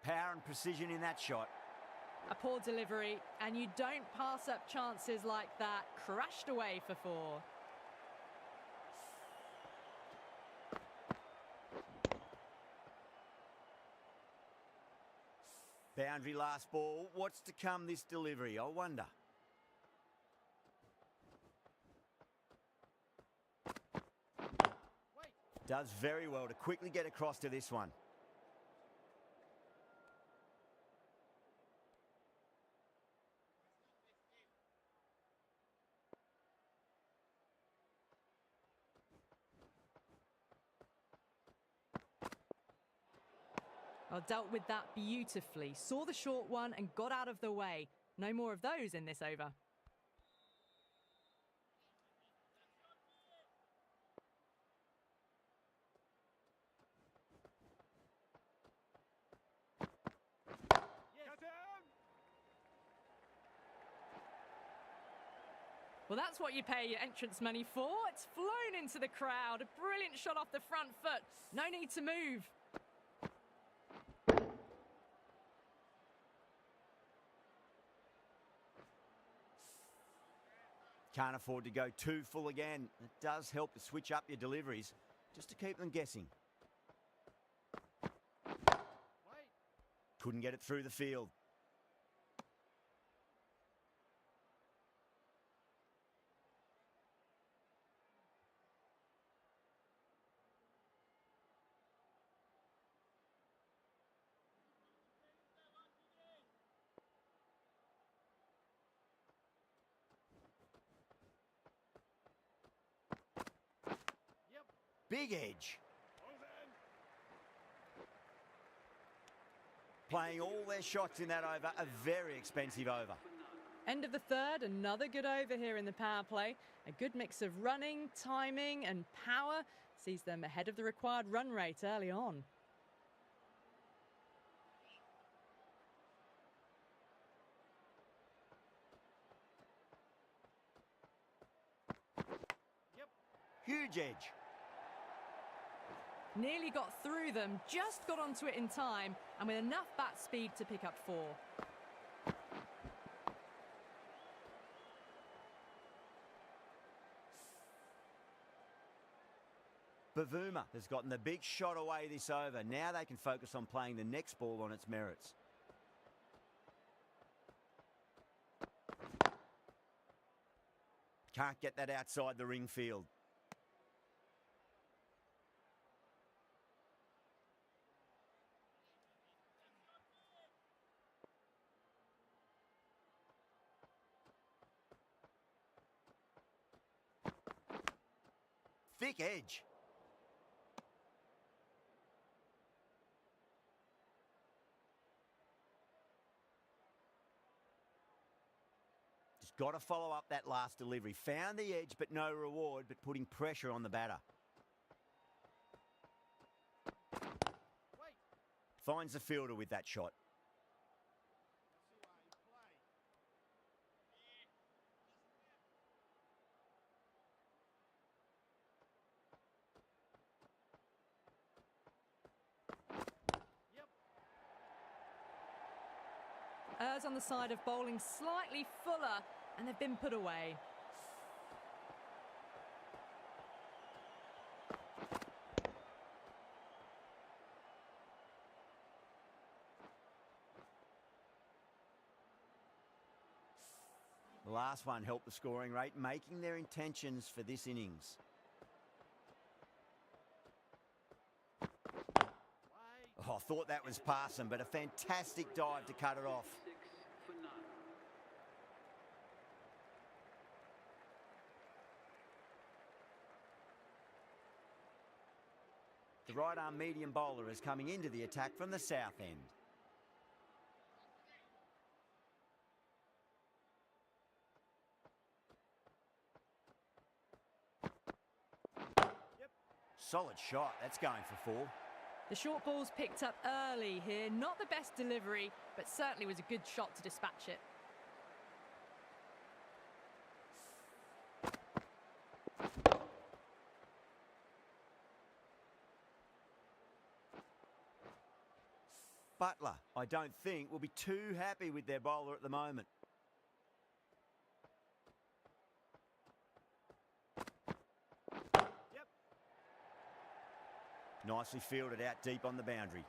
Power and precision in that shot. A poor delivery, and you don't pass up chances like that. Crashed away for 4. Boundary last ball. What's to come this delivery, I wonder. Does very well to quickly get across to this one. Well, dealt with that beautifully. Saw the short one and got out of the way. No more of those in this over. Well, that's what you pay your entrance money for. It's flown into the crowd. A brilliant shot off the front foot. No need to move. Can't afford to go too full again. It does help to switch up your deliveries, just to keep them guessing. Couldn't get it through the field. Big edge. Playing all their shots in that over, a very expensive over. End of the third, another good over here in the power play. A good mix of running, timing and power sees them ahead of the required run rate early on. Huge edge. Nearly got through them, just got onto it in time, and with enough bat speed to pick up 4. Bavuma has gotten the big shot away this over. Now they can focus on playing the next ball on its merits. Can't get that outside the ring field. Thick edge. Just got to follow up that last delivery. Found the edge, but no reward, but putting pressure on the batter. Finds the fielder with that shot. Errs on the side of bowling slightly fuller, and they've been put away. The last one helped the scoring rate, making their intentions for this innings. Oh, I thought that was passing, but a fantastic dive to cut it off. 6 for none. The right-arm medium bowler is coming into the attack from the south end. Solid shot. That's going for 4. The short ball's picked up early here. Not the best delivery, but certainly was a good shot to dispatch it. Butler, I don't think, will be too happy with their bowler at the moment. Nicely fielded out deep on the boundary.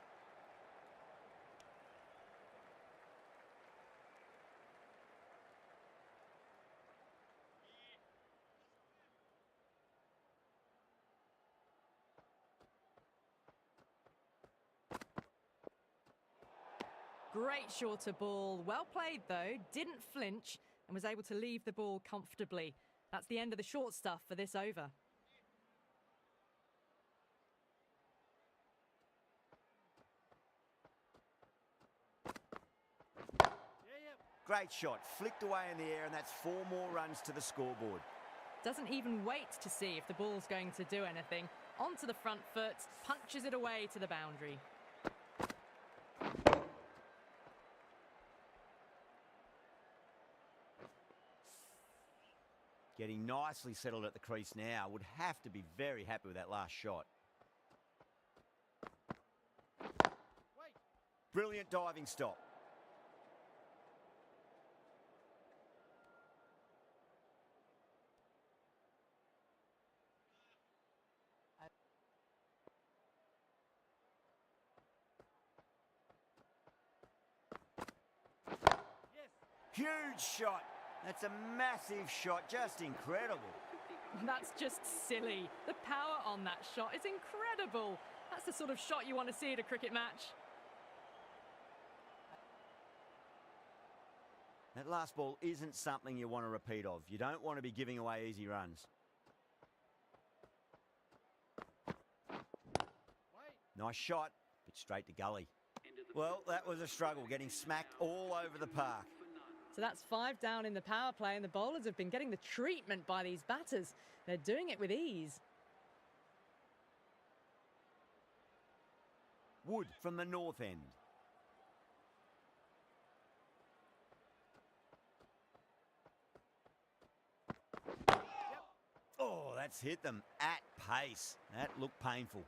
Great shorter ball. Well played, though. Didn't flinch and was able to leave the ball comfortably. That's the end of the short stuff for this over. Great shot, flicked away in the air, and that's 4 more runs to the scoreboard. Doesn't even wait to see if the ball's going to do anything. Onto the front foot, punches it away to the boundary. Getting nicely settled at the crease now. Would have to be very happy with that last shot. Brilliant diving stop. Huge shot. That's a massive shot, just incredible. That's just silly. The power on that shot is incredible. That's the sort of shot you want to see at a cricket match. That last ball isn't something you want to repeat of. You don't want to be giving away easy runs. Nice shot, but straight to gully. Well, that was a struggle, getting smacked all over the park. So that's 5 down in the power play, and the bowlers have been getting the treatment by these batters. They're doing it with ease. Wood from the north end. Oh, that's hit them at pace. That looked painful.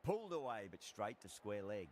Pulled away, but straight to square leg.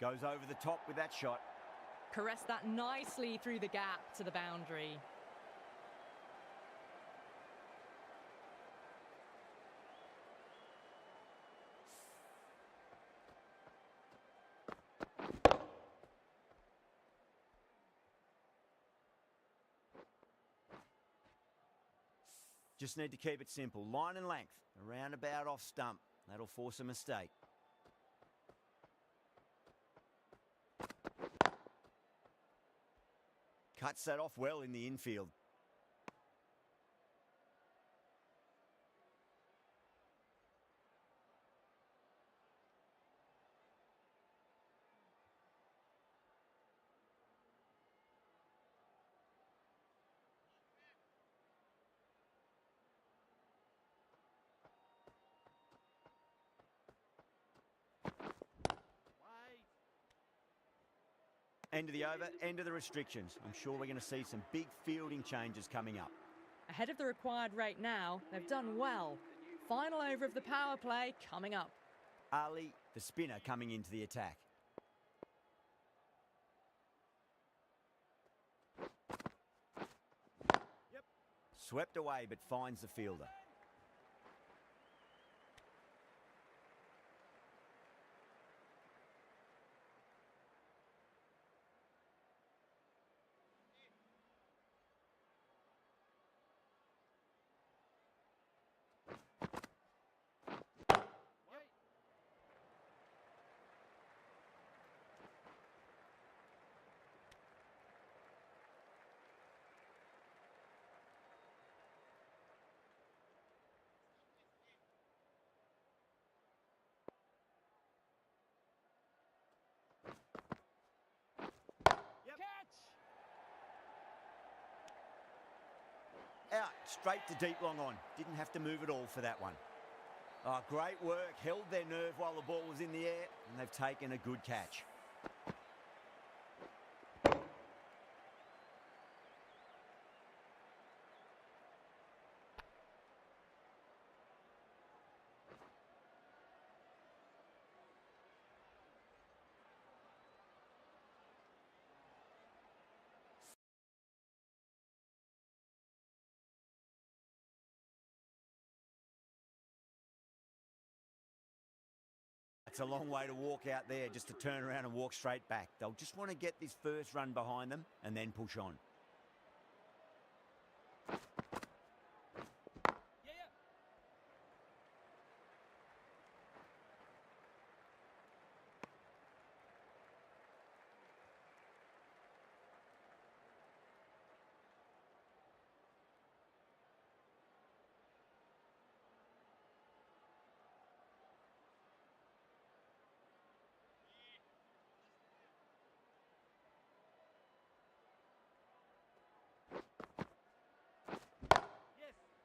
Goes over the top with that shot. Caressed that nicely through the gap to the boundary. Just need to keep it simple. Line and length. Around about off stump. That'll force a mistake. Cuts that off well in the infield. End of the over, end of the restrictions. I'm sure we're going to see some big fielding changes coming up. Ahead of the required rate now, they've done well. Final over of the power play coming up. Ali, the spinner, coming into the attack. Swept away, but finds the fielder. Out, straight to deep long on. Didn't have to move at all for that one. Oh, great work. Held their nerve while the ball was in the air, and they've taken a good catch. It's a long way to walk out there just to turn around and walk straight back. They'll just want to get this first run behind them and then push on.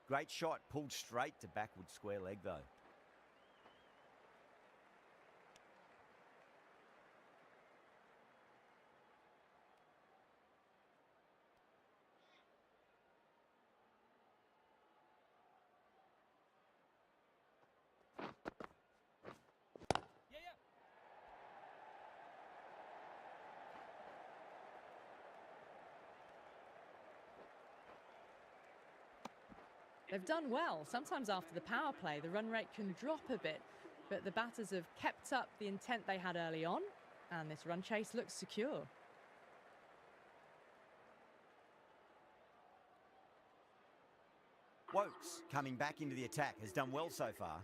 Great shot, pulled straight to backward square leg though. They've done well. Sometimes after the power play, the run rate can drop a bit, but the batters have kept up the intent they had early on, and this run chase looks secure. Wokes, coming back into the attack, has done well so far.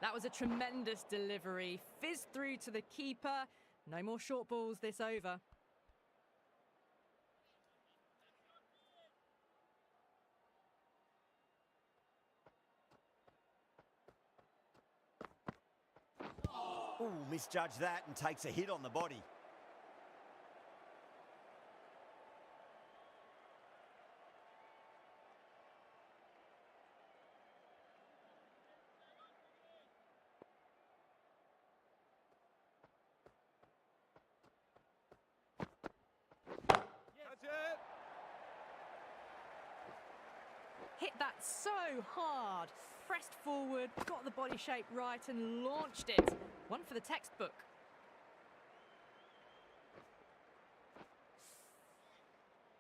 That was a tremendous delivery. Fizzed through to the keeper. No more short balls this over. Ooh, misjudged that and takes a hit on the body. Hit that so hard. Pressed forward, got the body shape right and launched it. One for the textbook.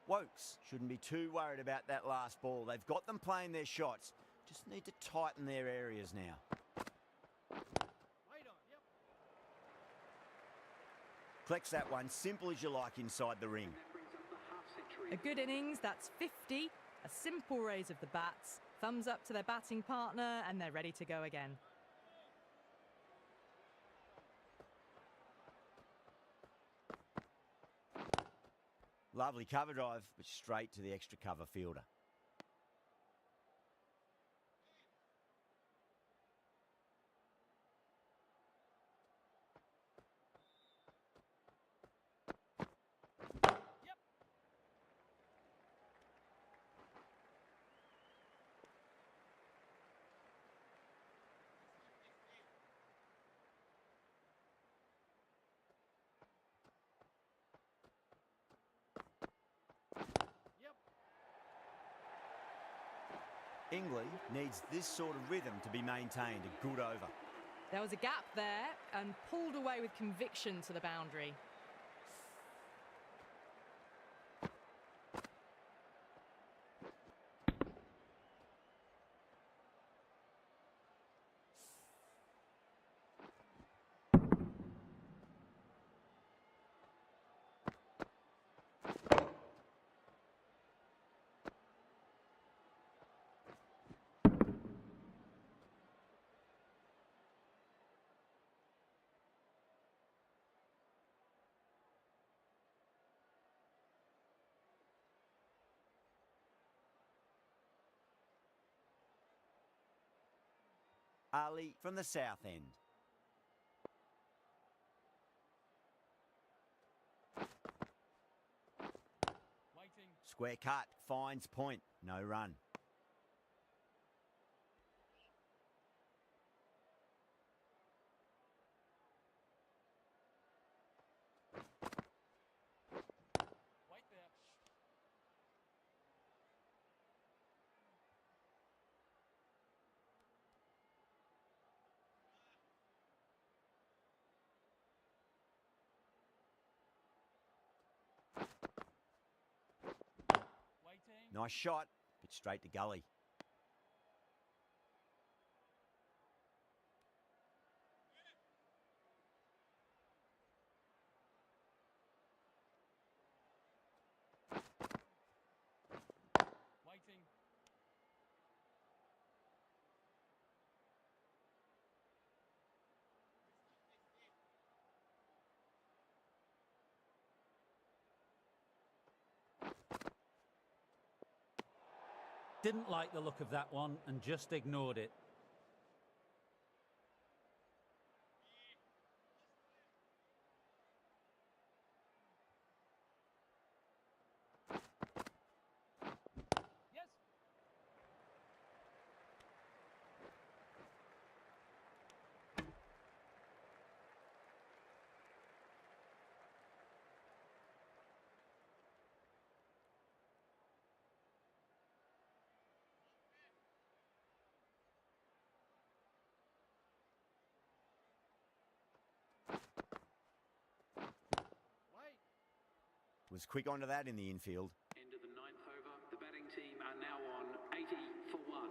Wokes shouldn't be too worried about that last ball. They've got them playing their shots. Just need to tighten their areas now. Collects that one, simple as you like inside the ring. A good innings, that's 50. A simple raise of the bats. Thumbs up to their batting partner and they're ready to go again. Lovely cover drive, but straight to the extra cover fielder. Ingley needs this sort of rhythm to be maintained. A good over. There was a gap there and pulled away with conviction to the boundary. Ali from the south end. Square cut, finds point, no run. Nice shot, but straight to gully. Didn't like the look of that one and just ignored it. Was quick onto that in the infield. End of the ninth over. The batting team are now on 80 for 1.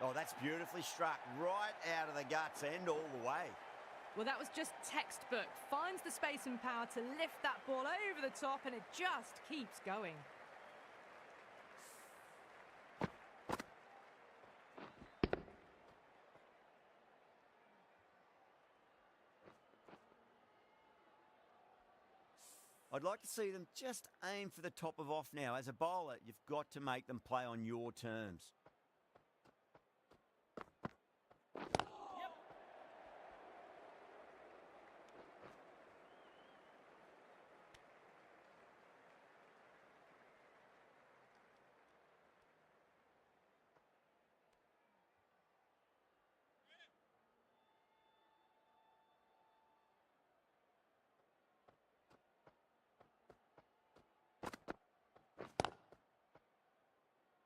Oh, that's beautifully struck right out of the guts and all the way. Well, that was just textbook. Finds the space and power to lift that ball over the top, and it just keeps going. I'd like to see them just aim for the top of off now. As a bowler, you've got to make them play on your terms.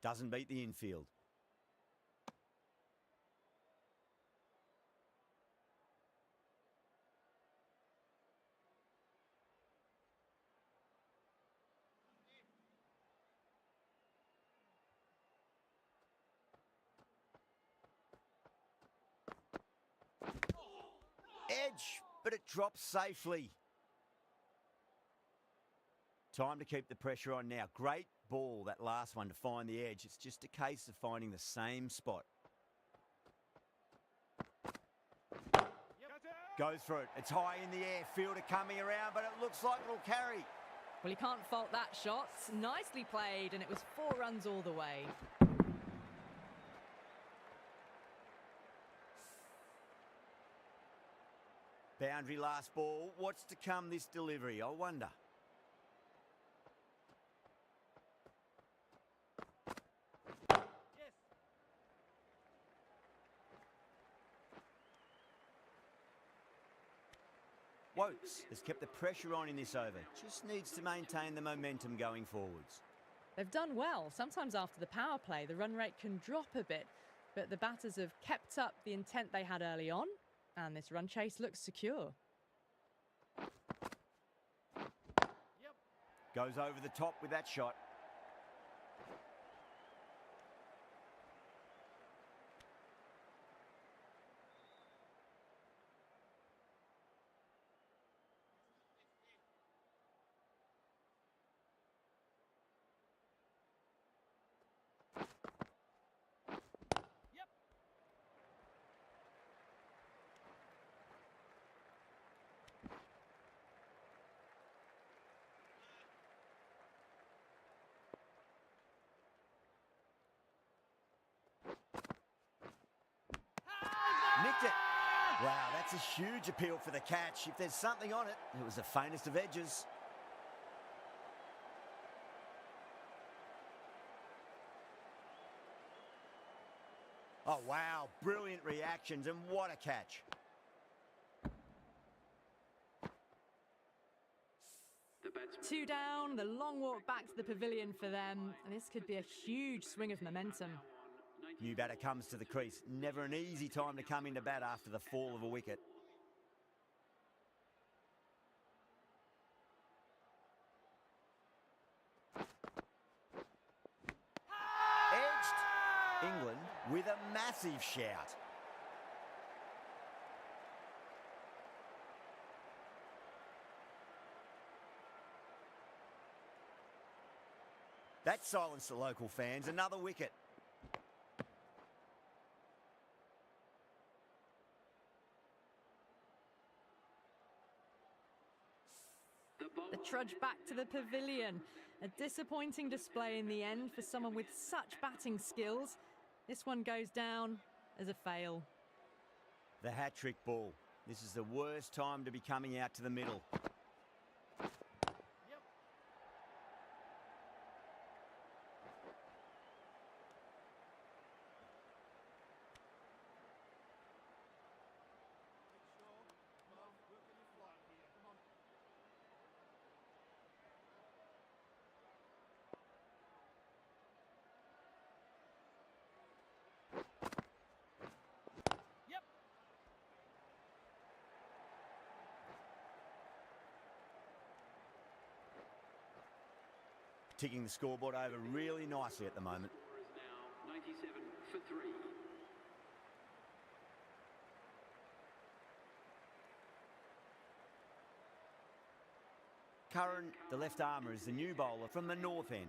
Doesn't beat the infield. Edge, but it drops safely. Time to keep the pressure on now. Great ball, that last one, to find the edge. It's just a case of finding the same spot. Goes for it. It's high in the air. Fielder coming around, but it looks like it'll carry. Well, you can't fault that shot. Nicely played, and it was 4 runs all the way. Boundary last ball. What's to come this delivery, I wonder? Wokes has kept the pressure on in this over. Just needs to maintain the momentum going forwards. They've done well. Sometimes after the power play, the run rate can drop a bit, but the batters have kept up the intent they had early on, and this run chase looks secure. Goes over the top with that shot. Nicked it. Wow, that's a huge appeal for the catch. If there's something on it, it was the faintest of edges. Oh, wow. Brilliant reactions, and what a catch. The batsman 2 down, the long walk back to the pavilion for them, and this could be a huge swing of momentum. New batter comes to the crease. Never an easy time to come into bat after the fall of a wicket. Edged. England with a massive shout. That silenced the local fans. Another wicket. The trudge back to the pavilion. A disappointing display in the end for someone with such batting skills. This one goes down as a fail. The hat-trick ball. This is the worst time to be coming out to the middle. ticking the scoreboard over really nicely at the moment. Score is now 97 for 3. Curran, the left armour, is the new bowler from the north end.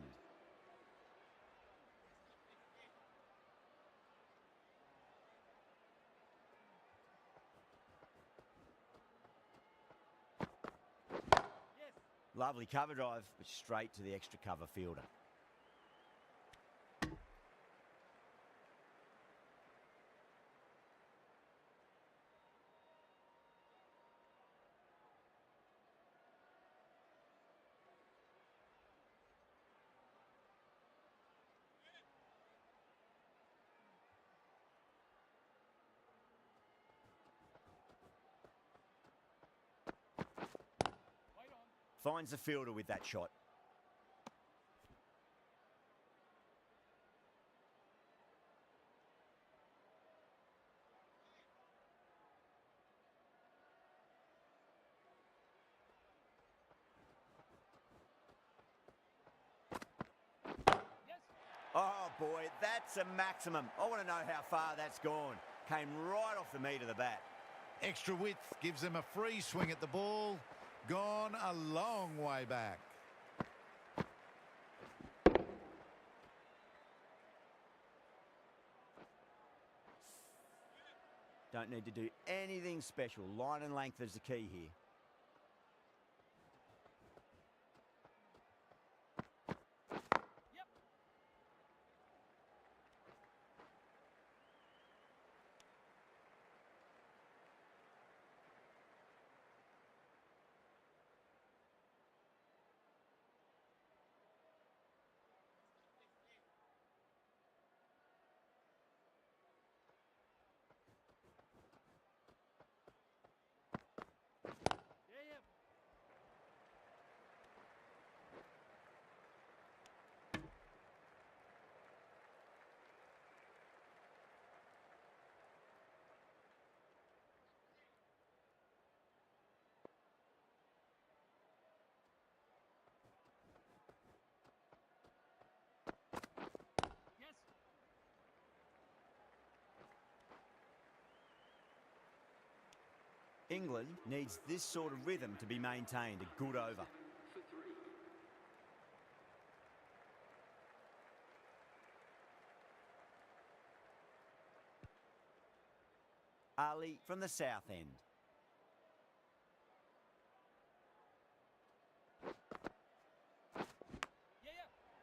Lovely cover drive, but straight to the extra cover fielder. Finds the fielder with that shot. Oh boy, that's a maximum. I want to know how far that's gone. Came right off the meat of the bat. Extra width gives them a free swing at the ball. Gone a long way back. Don't need to do anything special. Line and length is the key here. England needs this sort of rhythm to be maintained. A good over. For 3. Ali from the south end.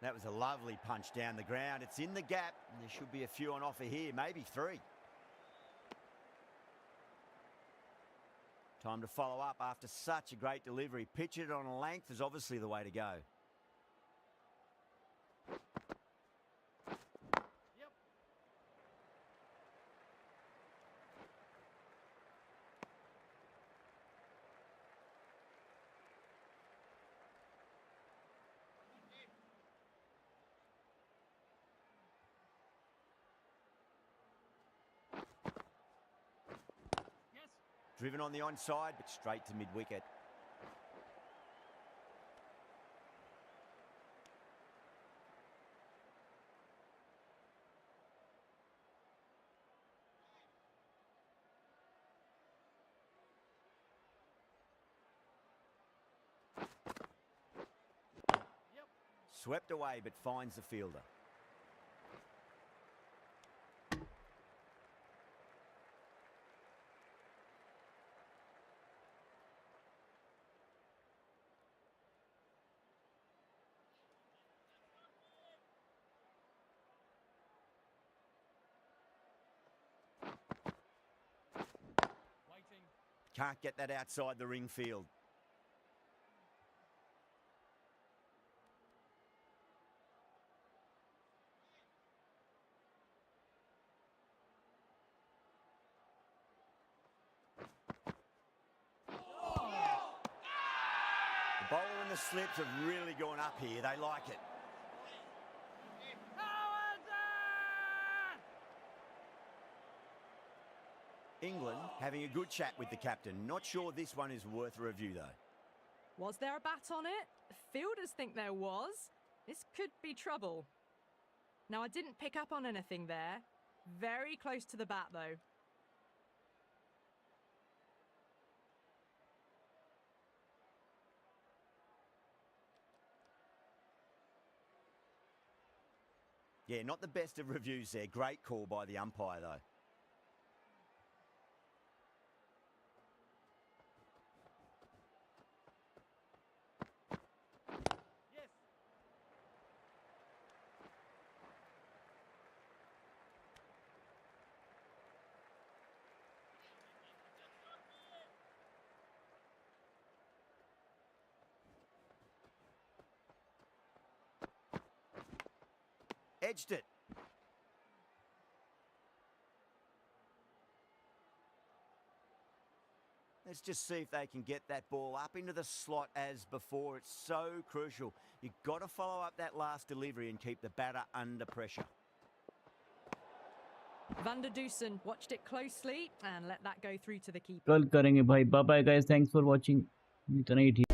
That was a lovely punch down the ground. It's in the gap. There should be a few on offer here, maybe 3. Time to follow up after such a great delivery. Pitch it on a length is obviously the way to go. Driven on the onside, but straight to mid-wicket. Swept away, but finds the fielder. Can't get that outside the ring field. The bowler and the slips have really gone up here. They like it. England having a good chat with the captain. Not sure this one is worth a review, though. Was there a bat on it? Fielders think there was. This could be trouble. Now, I didn't pick up on anything there. Very close to the bat, though. Yeah, not the best of reviews there. Great call by the umpire, though. Edged it. Let's just see if they can get that ball up into the slot as before. It's so crucial. You've got to follow up that last delivery and keep the batter under pressure. Van der Dusen watched it closely and let that go through to the keeper. कल करेंगे भाई. Bye bye guys. Thanks for watching. इतना ही ठीक.